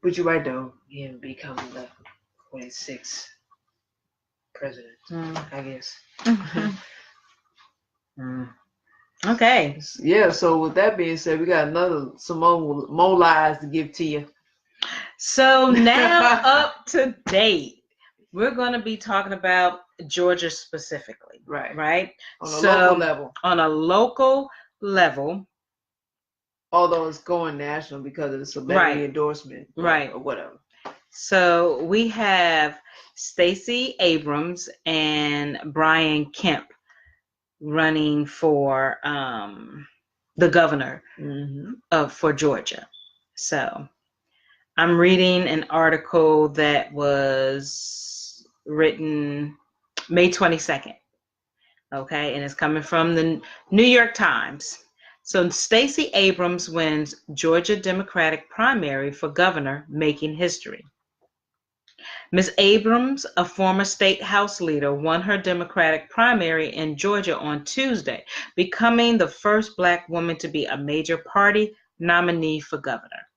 But you're right though, him becoming the 46th president, I guess. Okay. Yeah, so with that being said, we got some more lies to give to you. So now up to date, we're going to be talking about Georgia specifically. Right? On a local level. On a local level. Although it's going national because of the celebrity endorsement, or whatever. So we have Stacey Abrams and Brian Kemp running for the governor for Georgia. So I'm reading an article that was written May 22nd. Okay, and it's coming from the New York Times. So Stacey Abrams wins Georgia Democratic primary for governor, making history. Ms. Abrams, a former state House leader, won her Democratic primary in Georgia on Tuesday, becoming the first Black woman to be a major party nominee for governor.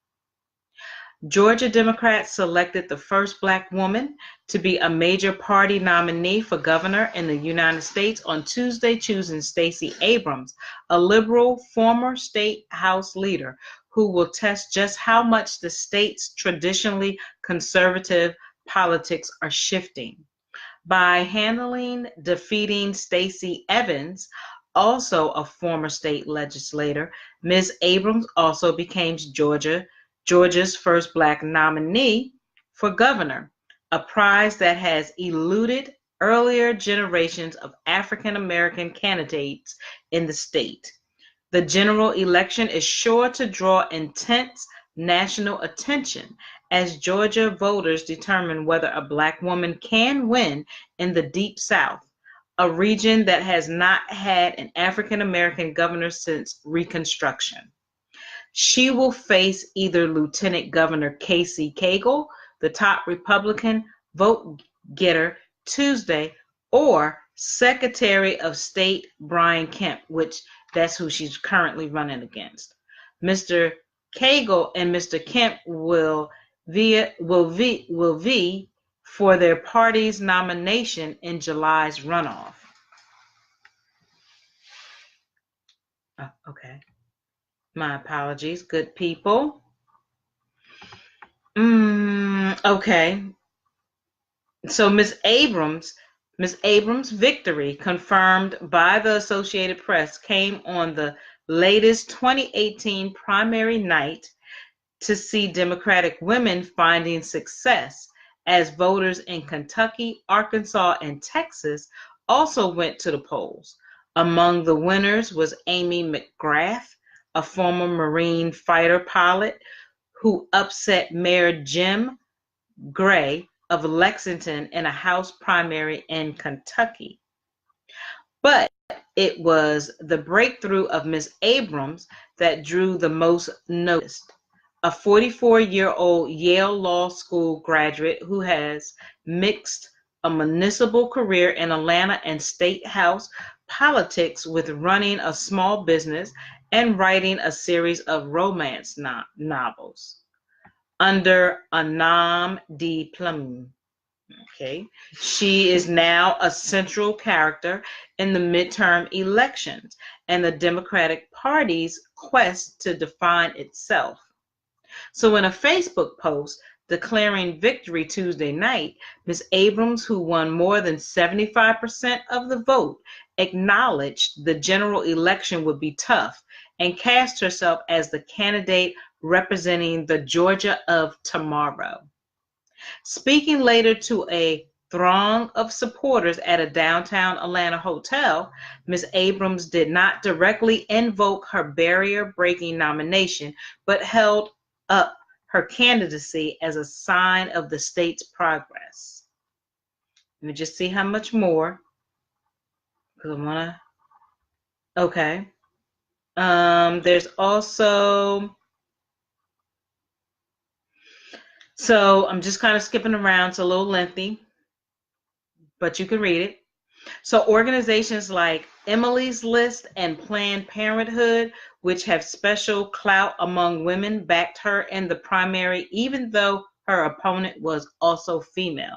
Georgia Democrats selected the first Black woman to be a major party nominee for governor in the United States on Tuesday, choosing Stacey Abrams, a liberal former state House leader who will test just how much the state's traditionally conservative politics are shifting. By handling defeating Stacey Evans, also a former state legislator, Ms. Abrams also became Georgia's first Black nominee for governor, a prize that has eluded earlier generations of African American candidates in the state. The general election is sure to draw intense national attention as Georgia voters determine whether a Black woman can win in the Deep South, a region that has not had an African American governor since Reconstruction. She will face either Lieutenant Governor Casey Cagle, the top Republican vote getter Tuesday, or Secretary of State Brian Kemp, which that's who she's currently running against. Mr. Cagle and Mr. Kemp will vie for their party's nomination in July's runoff. Oh, okay. My apologies, good people. Okay. So Ms. Abrams' victory, confirmed by the Associated Press, came on the latest 2018 primary night to see Democratic women finding success as voters in Kentucky, Arkansas, and Texas also went to the polls. Among the winners was Amy McGrath, a former Marine fighter pilot who upset Mayor Jim Gray of Lexington in a House primary in Kentucky. But it was the breakthrough of Ms. Abrams that drew the most notice. A 44-year-old Yale Law School graduate who has mixed a municipal career in Atlanta and state house politics with running a small business and writing a series of romance novels under a nom de plume. Okay, she is now a central character in the midterm elections and the Democratic Party's quest to define itself. So in a Facebook post declaring victory Tuesday night, Ms. Abrams, who won more than 75% of the vote, acknowledged the general election would be tough and cast herself as the candidate representing the Georgia of tomorrow. Speaking later to a throng of supporters at a downtown Atlanta hotel, Ms. Abrams did not directly invoke her barrier-breaking nomination, but held up her candidacy as a sign of the state's progress. Let me just see how much more, because I want to. Okay. There's also. So I'm just kind of skipping around. It's a little lengthy, but you can read it. So organizations like Emily's List and Planned Parenthood, which have special clout among women, backed her in the primary, even though her opponent was also female.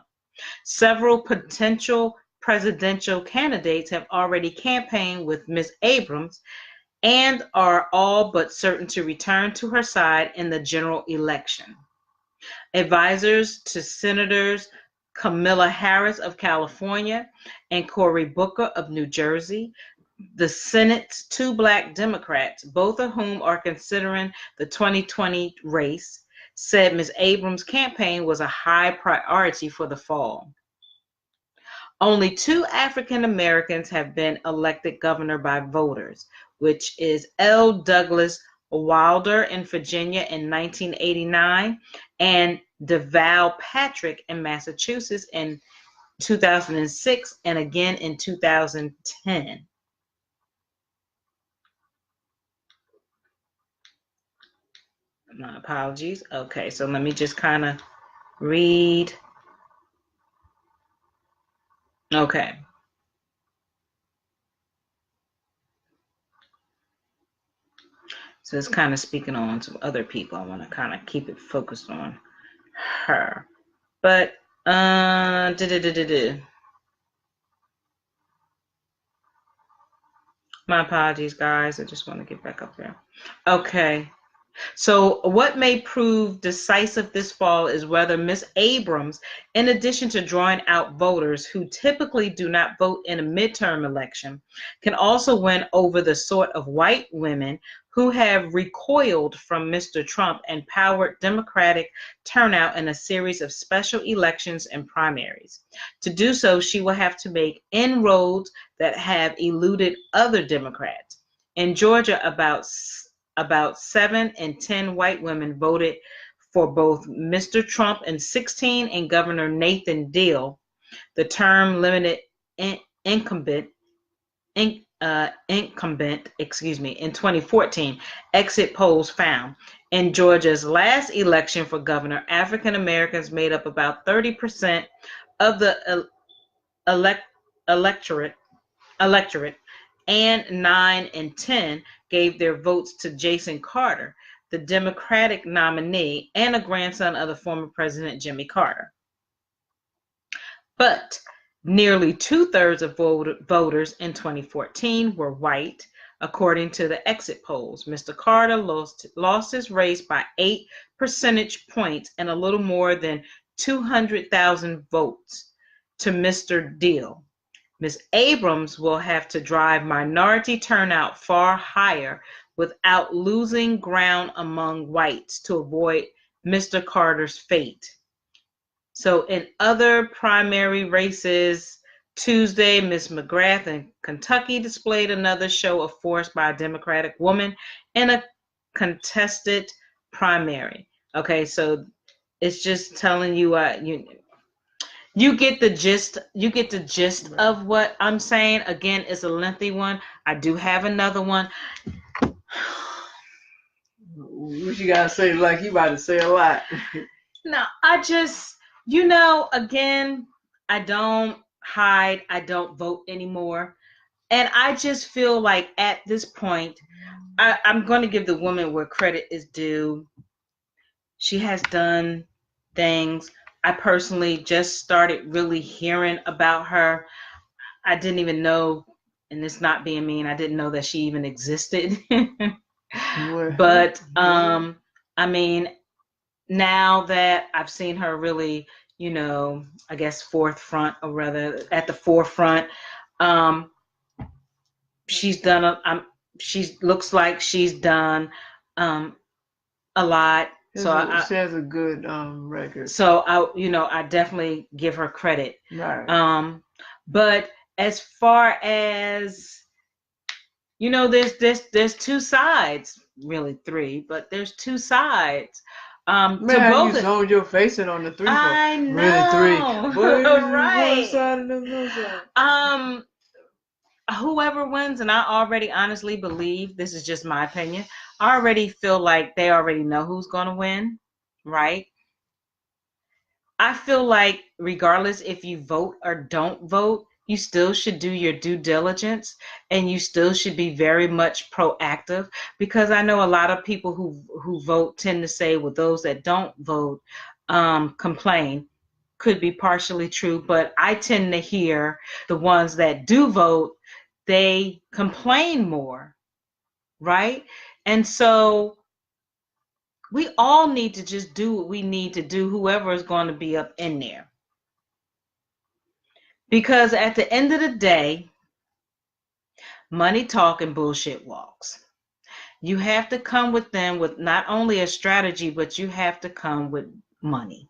Several potential presidential candidates have already campaigned with Ms. Abrams and are all but certain to return to her side in the general election. Advisors to Senators Kamala Harris of California and Cory Booker of New Jersey, the Senate's two Black Democrats, both of whom are considering the 2020 race, said Ms. Abrams' campaign was a high priority for the fall. Only 2 African Americans have been elected governor by voters, which is L. Douglas Wilder in Virginia in 1989 and DeVal Patrick in Massachusetts in 2006 and again in 2010. My apologies. Okay, so let me just kind of read. Okay. So it's kind of speaking on some other people. I want to kind of keep it focused on her. But my apologies, guys. I just want to get back up there. Okay. So what may prove decisive this fall is whether Ms. Abrams, in addition to drawing out voters who typically do not vote in a midterm election, can also win over the sort of white women who have recoiled from Mr. Trump and powered Democratic turnout in a series of special elections and primaries. To do so, she will have to make inroads that have eluded other Democrats. In Georgia, about 7 in 10 white women voted for both Mr. Trump in 2016 and Governor Nathan Deal, the term limited incumbent, in 2014, exit polls found. In Georgia's last election for governor, African Americans made up about 30% of the electorate, and 9 in 10 gave their votes to Jason Carter, the Democratic nominee and a grandson of the former President Jimmy Carter. But nearly 2/3 of voters in 2014 were white, according to the exit polls. Mr. Carter lost his race by 8 percentage points and a little more than 200,000 votes to Mr. Deal. Ms. Abrams will have to drive minority turnout far higher without losing ground among whites to avoid Mr. Carter's fate. So in other primary races, Tuesday, Ms. McGrath in Kentucky displayed another show of force by a Democratic woman in a contested primary. Okay, so it's just telling you, you get the gist. You get the gist of what I'm saying. Again, it's a lengthy one. I do have another one. What you gotta say? Like you about to say a lot. No, I just, again, I don't hide. I don't vote anymore, and I just feel like at this point, I'm going to give the woman where credit is due. She has done things. I personally just started really hearing about her. I didn't even know, and it's not being mean, I didn't know that she even existed. But I mean, now that I've seen her really, I guess forefront, or rather at the forefront, she's done she looks like she's done a lot. So she has a good record. So I definitely give her credit. Right. But as far as there's two sides, really three, but there's two sides. Man, to both you zoned your face in on the three. I know. Really three. Right. One side and the other side. Whoever wins, and I already honestly believe, this is just my opinion, I already feel like they already know who's going to win, right? I feel like regardless if you vote or don't vote, you still should do your due diligence, and you still should be very much proactive, because I know a lot of people who vote tend to say, well, those that don't vote complain. Could be partially true, but I tend to hear the ones that do vote, they complain more, right? And so we all need to just do what we need to do, whoever is going to be up in there. Because at the end of the day, money talk and bullshit walks. You have to come with them with not only a strategy, but you have to come with money.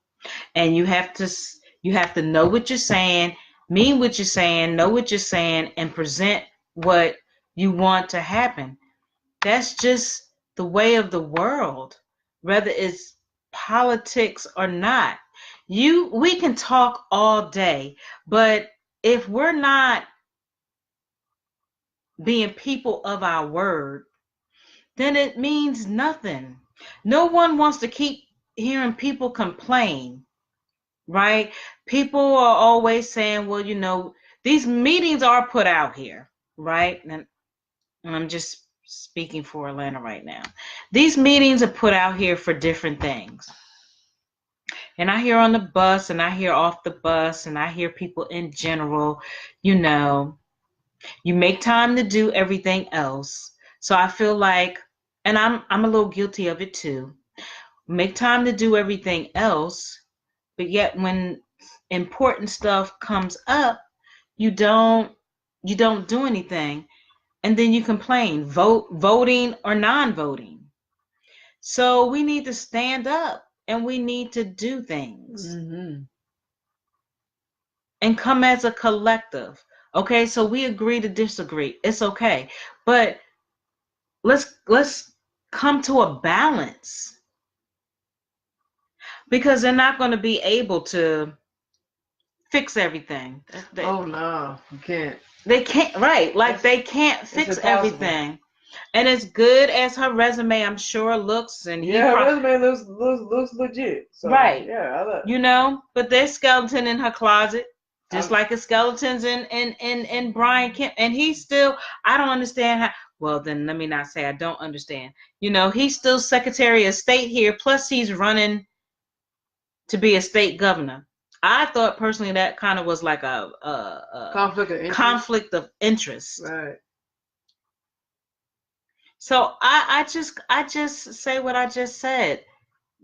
And you have to know what you're saying, mean what you're saying, know what you're saying, and present what you want to happen. That's just the way of the world, whether it's politics or not. We can talk all day, but if we're not being people of our word, then it means nothing. No one wants to keep hearing people complain, right? People are always saying, well, these meetings are put out here, right? And I'm just speaking for Atlanta right now. These meetings are put out here for different things. And I hear on the bus and I hear off the bus and I hear people in general, you know, you make time to do everything else. So I feel like, and I'm a little guilty of it too. Make time to do everything else, but yet when important stuff comes up, you don't do anything, and then you complain, voting or non-voting. So we need to stand up and we need to do things and come as a collective. Okay, so we agree to disagree. It's okay, but let's come to a balance, because they're not going to be able to fix everything. Oh no, you can't. They can't, right? Like they can't fix everything. And as good as her resume, I'm sure, looks, and her resume looks legit. So, right? Yeah, I love it. You know, but there's skeleton in her closet, just like a skeleton's in Brian Kemp, and he's still. I don't understand how. Well, then let me not say I don't understand. You know, he's still Secretary of State here. Plus, he's running to be a state governor. I thought personally that kind of was like a conflict of interest. Right. So I just say what I just said.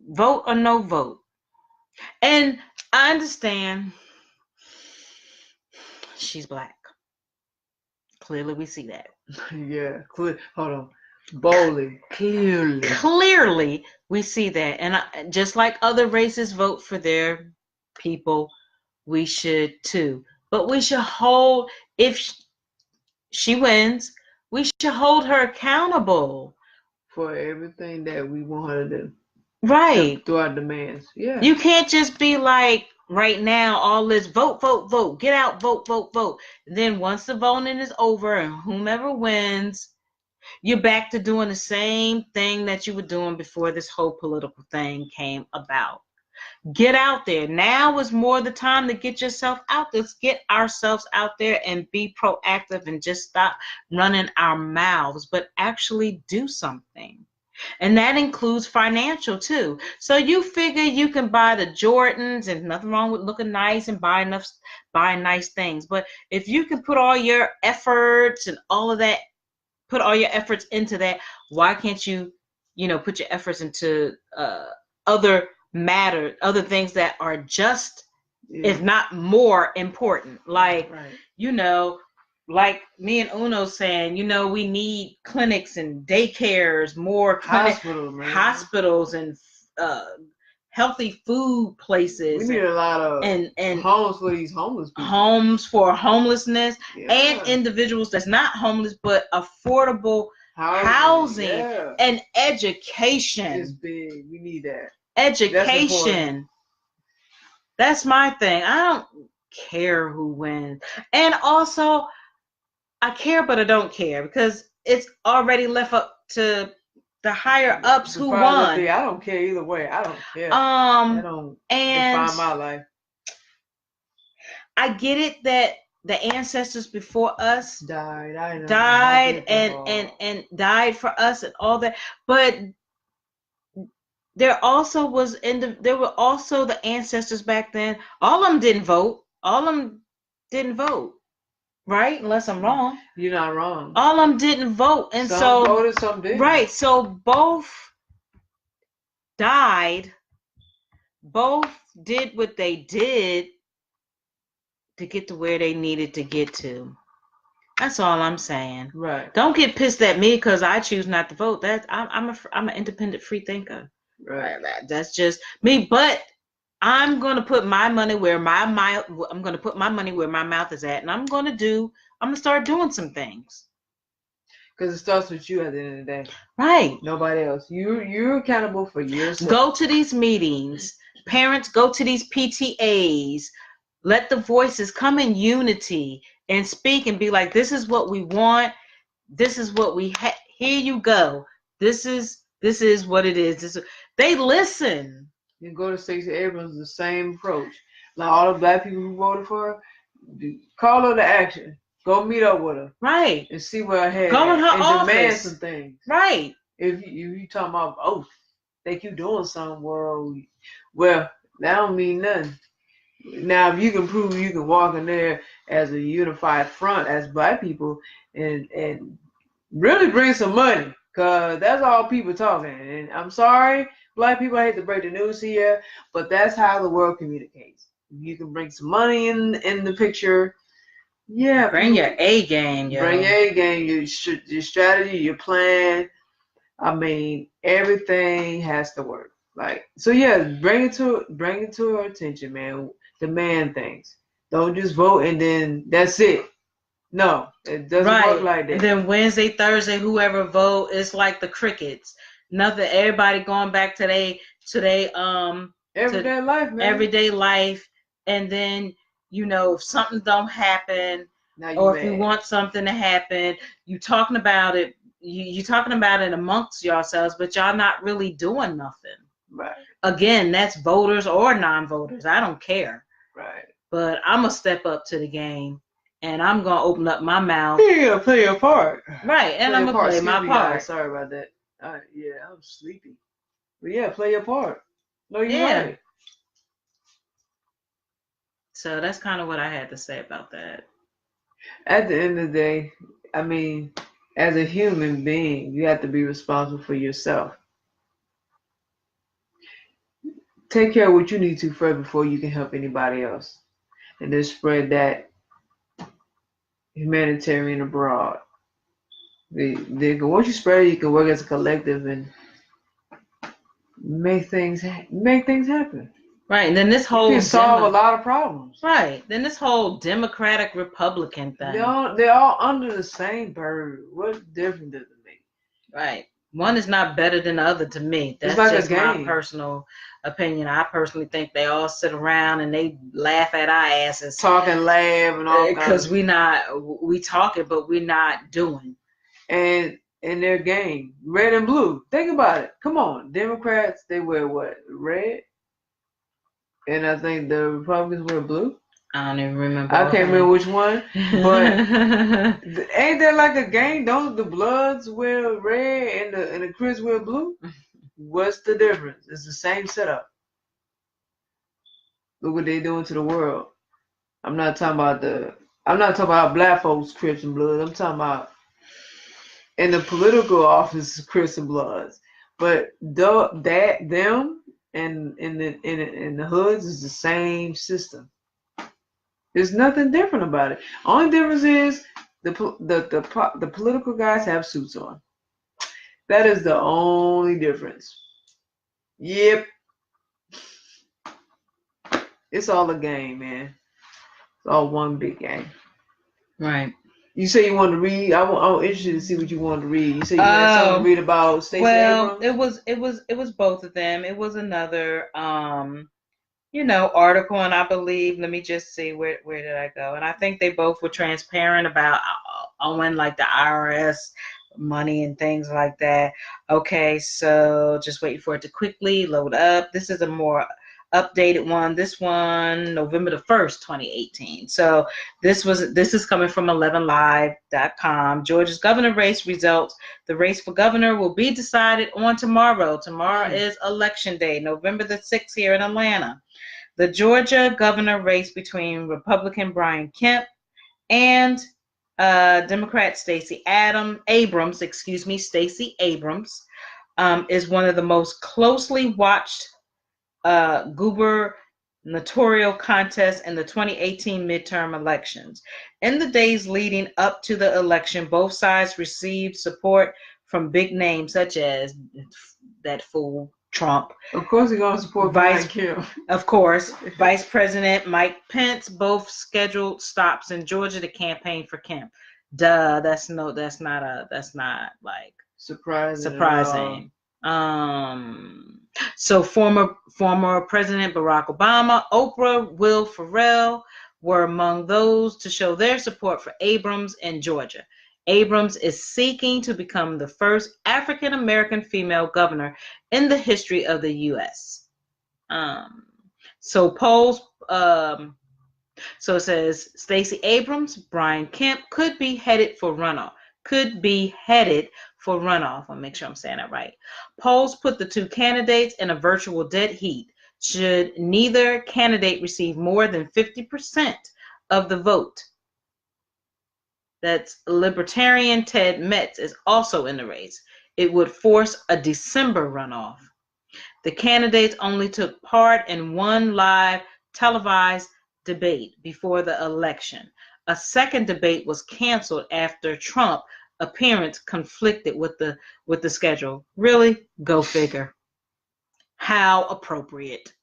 Vote or no vote. And I understand she's black. Clearly we see that. Yeah. Hold on. Boldly. Clearly we see that. And just like other races vote for their people, we should too. But we should hold, if she wins, we should hold her accountable for everything that we want her to do. Right. Through our demands. Yeah. You can't just be like, right now, all this vote, get out, vote. Then once the voting is over and whomever wins, you're back to doing the same thing that you were doing before this whole political thing came about. Get out there. Now is more the time to get yourself out. Let's get ourselves out there and be proactive and just stop running our mouths, but actually do something. And that includes financial too. So you figure you can buy the Jordans, and nothing wrong with looking nice and buying nice things. But if you can put all your efforts and all of that, put all your efforts into that, why can't you, put your efforts into other things that are just, if not more important? Like, right. Like me and Uno saying, we need clinics and daycares, more hospitals and healthy food places. We need a lot of and homes for these homeless people. Homes for homelessness, and individuals that's not homeless but affordable housing and education. It's big. We need that. Education. That's my thing. I don't care who wins. And also, I care, but I don't care, because it's already left up to the higher ups who won. I don't care either way. I don't care. I don't define my life. I get it that the ancestors before us died and died for us and all that, but there were also the ancestors back then. All of them didn't vote. Right? Unless I'm wrong. You're not wrong. All of them didn't vote. And some voted, some didn't. Right. So both died. Both did what they did to get to where they needed to get to. That's all I'm saying. Right. Don't get pissed at me because I choose not to vote. I'm an independent free thinker. Right. That's just me. But I'm gonna put my money where my mouth. I'm gonna put my money where my mouth is at, and I'm gonna start doing some things. Because it starts with you at the end of the day. Right. Nobody else. You're accountable for yourself. Go to these meetings. Parents, go to these PTAs. Let the voices come in unity and speak and be like, this is what we want. This is what we have. Here you go. This is what it is. They listen. You go to Stacey Abrams, the same approach. Like all the black people who voted for her, call her to action. Go meet up with her. Right. And see where her head Go in her and office. demand some things. Right. If you talking about, oh, think you doing something, well, that don't mean nothing. Now, if you can prove you can walk in there as a unified front as black people and really bring some money, because that's all people talking. And I'm sorry, black people, I hate to break the news here, but that's how the world communicates. You can bring some money in the picture. Yeah, bring your A game, yo. Bring your A game, your strategy, your plan. I mean, everything has to work. Like, so yeah, bring it to our attention, man. Demand things. Don't just vote and then that's it. No, it doesn't work like that. And then Wednesday, Thursday, whoever vote, it's like the crickets. Nothing. Everybody going back to they everyday life, man. Everyday life, and then if something don't happen, or if you want something to happen, you talking about it. You talking about it amongst yourselves, but y'all not really doing nothing. Right. Again, that's voters or non-voters. I don't care. Right. But I'm gonna step up to the game, and I'm gonna open up my mouth. You're gonna play your part. Right, and I'm gonna play my part. Guys. Sorry about that. Yeah, I'm sleepy. But yeah, play your part. No, you're right. So that's kind of what I had to say about that. At the end of the day, I mean, as a human being, you have to be responsible for yourself. Take care of what you need to first before you can help anybody else. And then spread that humanitarian abroad. Once you spread it, you can work as a collective and make things happen. Right, and then this whole you can solve a lot of problems. Right, then this whole Democratic Republican thing. They're all under the same bird. What difference does it make? Right, one is not better than the other to me. That's like just my personal opinion. I personally think they all sit around and they laugh at our asses, talk and laugh and all. Because we talking, but we're not doing. And in their game, red and blue. Think about it. Come on, Democrats, they wear what? Red. And I think the Republicans wear blue. I don't even remember. I can't remember which one. But ain't that like a game? Don't the Bloods wear red and the Crips wear blue? What's the difference? It's the same setup. Look what they're doing to the world. I'm not talking about black folks, Crips and Bloods. I'm talking about in the political office, Crips and Bloods. But them and in the hoods is the same system. There's nothing different about it. Only difference is the political guys have suits on. That is the only difference. Yep. It's all a game, man. It's all one big game. Right. You say you wanted to read. I'm interested to see what you wanted to read. You say you had something to read about Stacey Abrams? It was both of them. It was another article, and I believe, let me just see where did I go? And I think they both were transparent about owing like the IRS money and things like that. Okay, so just waiting for it to quickly load up. This is a more updated one. This one, November the 1st, 2018. So this is coming from 11live.com. Georgia's governor race results. The race for governor will be decided on tomorrow. Tomorrow is election day, November the 6th here in Atlanta. The Georgia governor race between Republican Brian Kemp and Democrat Stacey Abrams, is one of the most closely watched gubernatorial contests in the 2018 midterm elections. In the days leading up to the election, both sides received support from big names such as that fool Trump. Of course, he's going to support Vice President Mike Pence. Both scheduled stops in Georgia to campaign for Kemp. Duh, that's not like surprising. So former President Barack Obama, Oprah, Will Ferrell were among those to show their support for Abrams in Georgia. Abrams is seeking to become the first African American female governor in the history of the U.S. So polls. So it says Stacey Abrams, Brian Kemp could be headed for runoff. Could be headed for runoff. I'll make sure I'm saying that right. Polls put the two candidates in a virtual dead heat. Should neither candidate receive more than 50% of the vote. That's Libertarian Ted Metz is also in the race. It would force a December runoff. The candidates only took part in one live televised debate before the election. A second debate was canceled after Trump appearance conflicted with the schedule. Really? Go figure. How appropriate.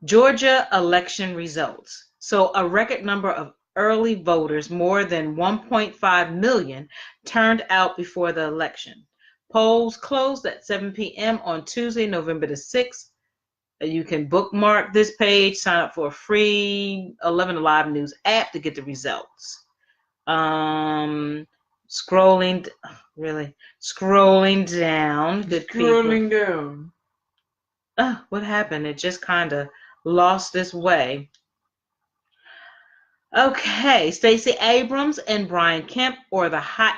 Georgia election results. So a record number of early voters, more than 1.5 million, turned out before the election. Polls closed at 7 p.m. on Tuesday, November the 6th. You can bookmark this page, sign up for a free 11 Alive News app to get the results. Scrolling down. Good Scrolling people. down. What happened? It just kind of lost its way. Okay, Stacey Abrams and Brian Kemp are the hot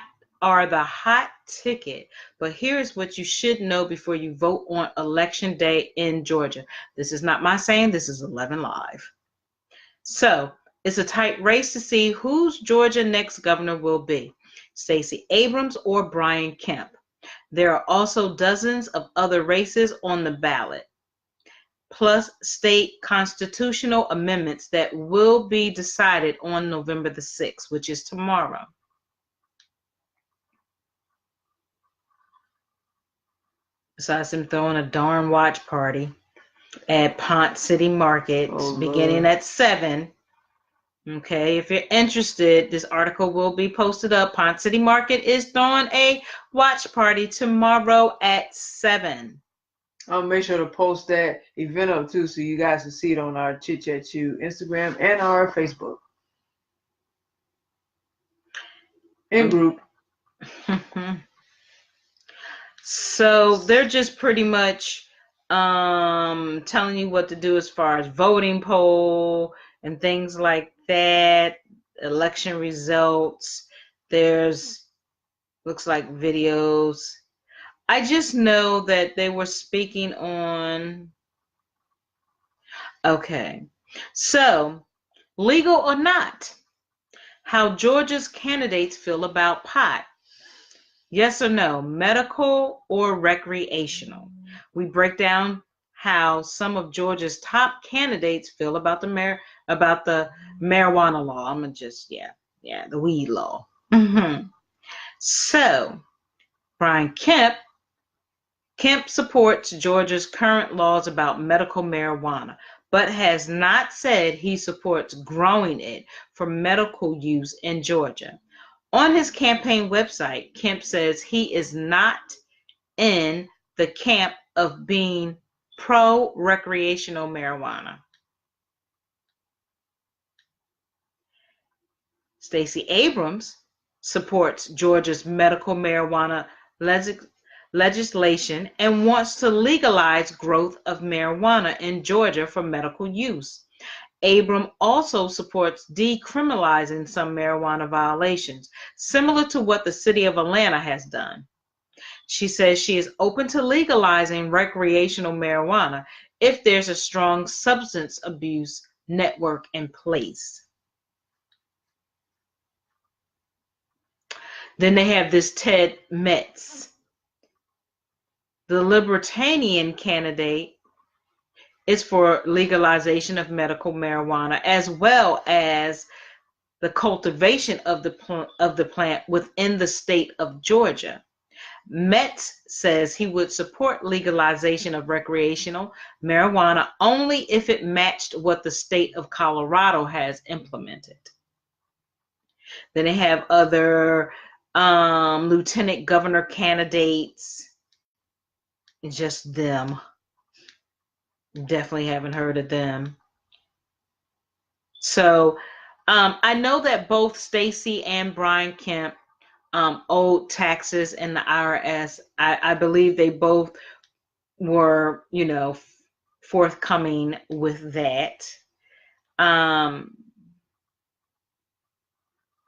ticket. But here's what you should know before you vote on election day in Georgia. This is not my saying, this is 11 Live. So it's a tight race to see whose Georgia next governor will be, Stacey Abrams or Brian Kemp. There are also dozens of other races on the ballot, plus state constitutional amendments that will be decided on November the 6th, which is tomorrow. Besides them throwing a darn watch party at Ponce City Market beginning at 7. Okay, if you're interested, this article will be posted up. Ponce City Market is throwing a watch party tomorrow at 7. I'll make sure to post that event up too so you guys can see it on our Chit Chat Chew Instagram and our Facebook. In group. So they're just pretty much telling you what to do as far as voting poll and things like that, election results. There's, looks like videos. I just know that they were speaking on, okay, so legal or not, how Georgia's candidates feel about pot. Yes or no, medical or recreational? We break down how some of Georgia's top candidates feel about the marijuana law. I'm gonna just, the weed law. So, Brian Kemp supports Georgia's current laws about medical marijuana, but has not said he supports growing it for medical use in Georgia. On his campaign website, Kemp says he is not in the camp of being pro-recreational marijuana. Stacey Abrams supports Georgia's medical marijuana legislation and wants to legalize growth of marijuana in Georgia for medical use. Abrams also supports decriminalizing some marijuana violations, similar to what the city of Atlanta has done. She says she is open to legalizing recreational marijuana if there's a strong substance abuse network in place. Then they have this Ted Metz. The Libertarian candidate is for legalization of medical marijuana as well as the cultivation of the plant within the state of Georgia. Metz says he would support legalization of recreational marijuana only if it matched what the state of Colorado has implemented. Then they have other lieutenant governor candidates. Just them. Definitely haven't heard of them. So I know that both Stacey and Brian Kemp owed taxes in the IRS. I believe they both were, forthcoming with that.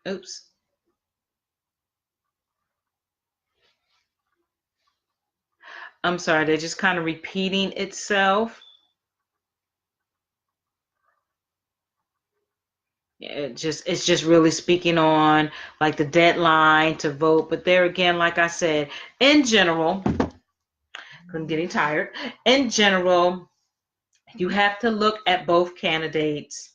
Oops. I'm sorry, they're just kind of repeating itself. It's just really speaking on like the deadline to vote. But there again, like I said, in general, I'm getting tired. In general, you have to look at both candidates,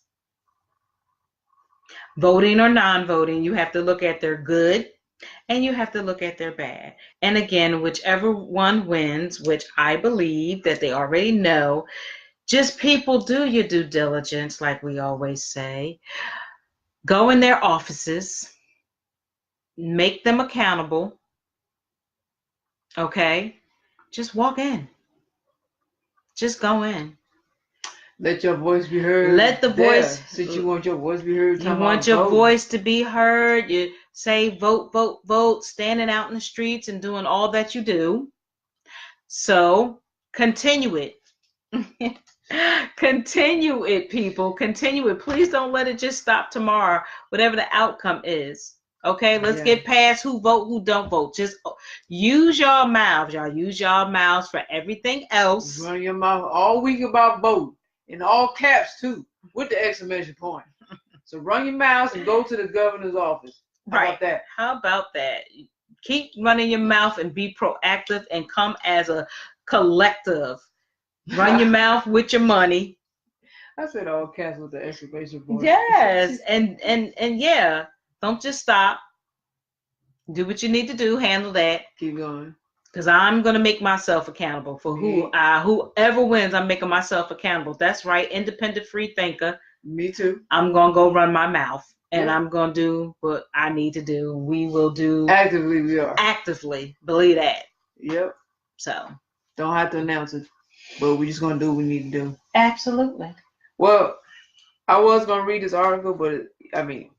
voting or non-voting. You have to look at their good and you have to look at their bad. And again, whichever one wins, which I believe that they already know, just people do your due diligence, like we always say. Go in their offices, make them accountable, okay? Just walk in. Just go in. Let your voice be heard. Let the voice. Since you want your voice to be heard, you want your voice to be heard. You say vote, vote, vote, standing out in the streets and doing all that you do. So continue it. Continue it, people. Continue it. Please don't let it just stop tomorrow, whatever the outcome is. Okay, let's get past who vote, who don't vote. Just use your mouths, y'all. Use your mouths for everything else. Run your mouth all week about vote, in all caps too, with the exclamation point. So run your mouths and go to the governor's office. How about that? How about that? Keep running your mouth and be proactive and come as a collective. Run your mouth with your money. I said all caps with the exclamation point. Yes, and yeah. Don't just stop. Do what you need to do. Handle that. Keep going. Because I'm going to make myself accountable for whoever wins. I'm making myself accountable. That's right. Independent free thinker. Me too. I'm going to go run my mouth. And I'm going to do what I need to do. We will do. Actively, we are. Actively. Believe that. Yep. So. Don't have to announce it. But we're just going to do what we need to do. Absolutely. Well, I was going to read this article, but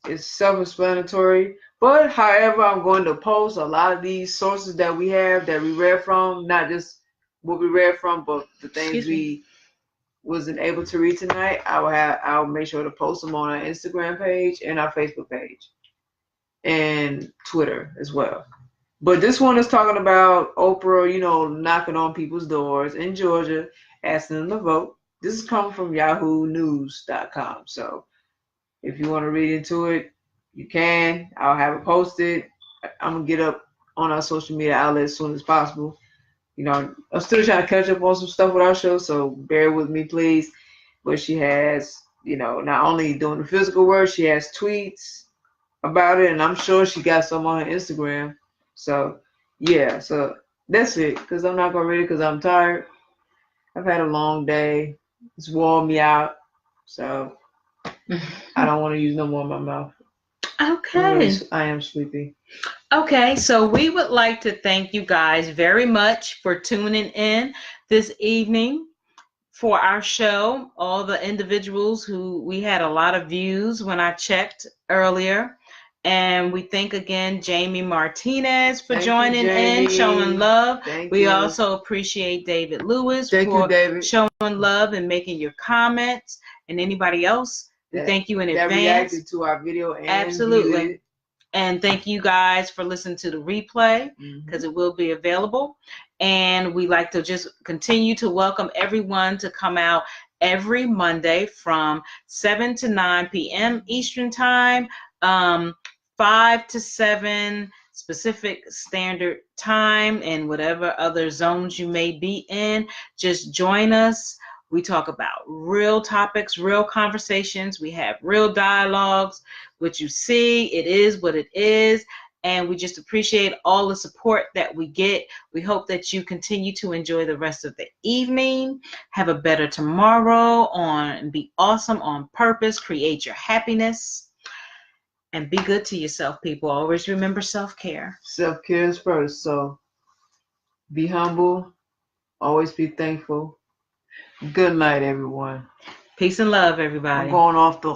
it's self-explanatory. But however, I'm going to post a lot of these sources that we have that we read from, not just what we read from, but the things we wasn't able to read tonight. I'll make sure to post them on our Instagram page and our Facebook page and Twitter as well. But this one is talking about Oprah, knocking on people's doors in Georgia, asking them to vote. This is coming from yahoonews.com. So if you want to read into it, you can. I'll have it posted. I'm going to get up on our social media outlets as soon as possible. I'm still trying to catch up on some stuff with our show, so bear with me, please. But she has, not only doing the physical work, she has tweets about it, and I'm sure she got some on her Instagram. So, yeah, so that's it, because I'm not going to read it because I'm tired. I've had a long day. It's worn me out, so I don't want to use no more of my mouth. Okay. I am sleepy. Okay, so we would like to thank you guys very much for tuning in this evening for our show. All the individuals who we had a lot of views when I checked earlier. And we thank again Jamie Martinez for joining in, showing love. We also appreciate David Lewis for showing love and making your comments. And anybody else, we thank you in advance. That reacted to our video. And absolutely. And thank you guys for listening to the replay because it will be available. And we like to just continue to welcome everyone to come out every Monday from 7 to 9 p.m. Eastern Time. 5 to 7 specific standard time and whatever other zones you may be in, just join us. We talk about real topics, real conversations. We have real dialogues. What you see, it is what it is. And we just appreciate all the support that we get. We hope that you continue to enjoy the rest of the evening. Have a better tomorrow and be awesome on purpose. Create your happiness. And be good to yourself, people. Always remember self-care. Self-care is first. So be humble. Always be thankful. Good night, everyone. Peace and love, everybody. I'm going off the...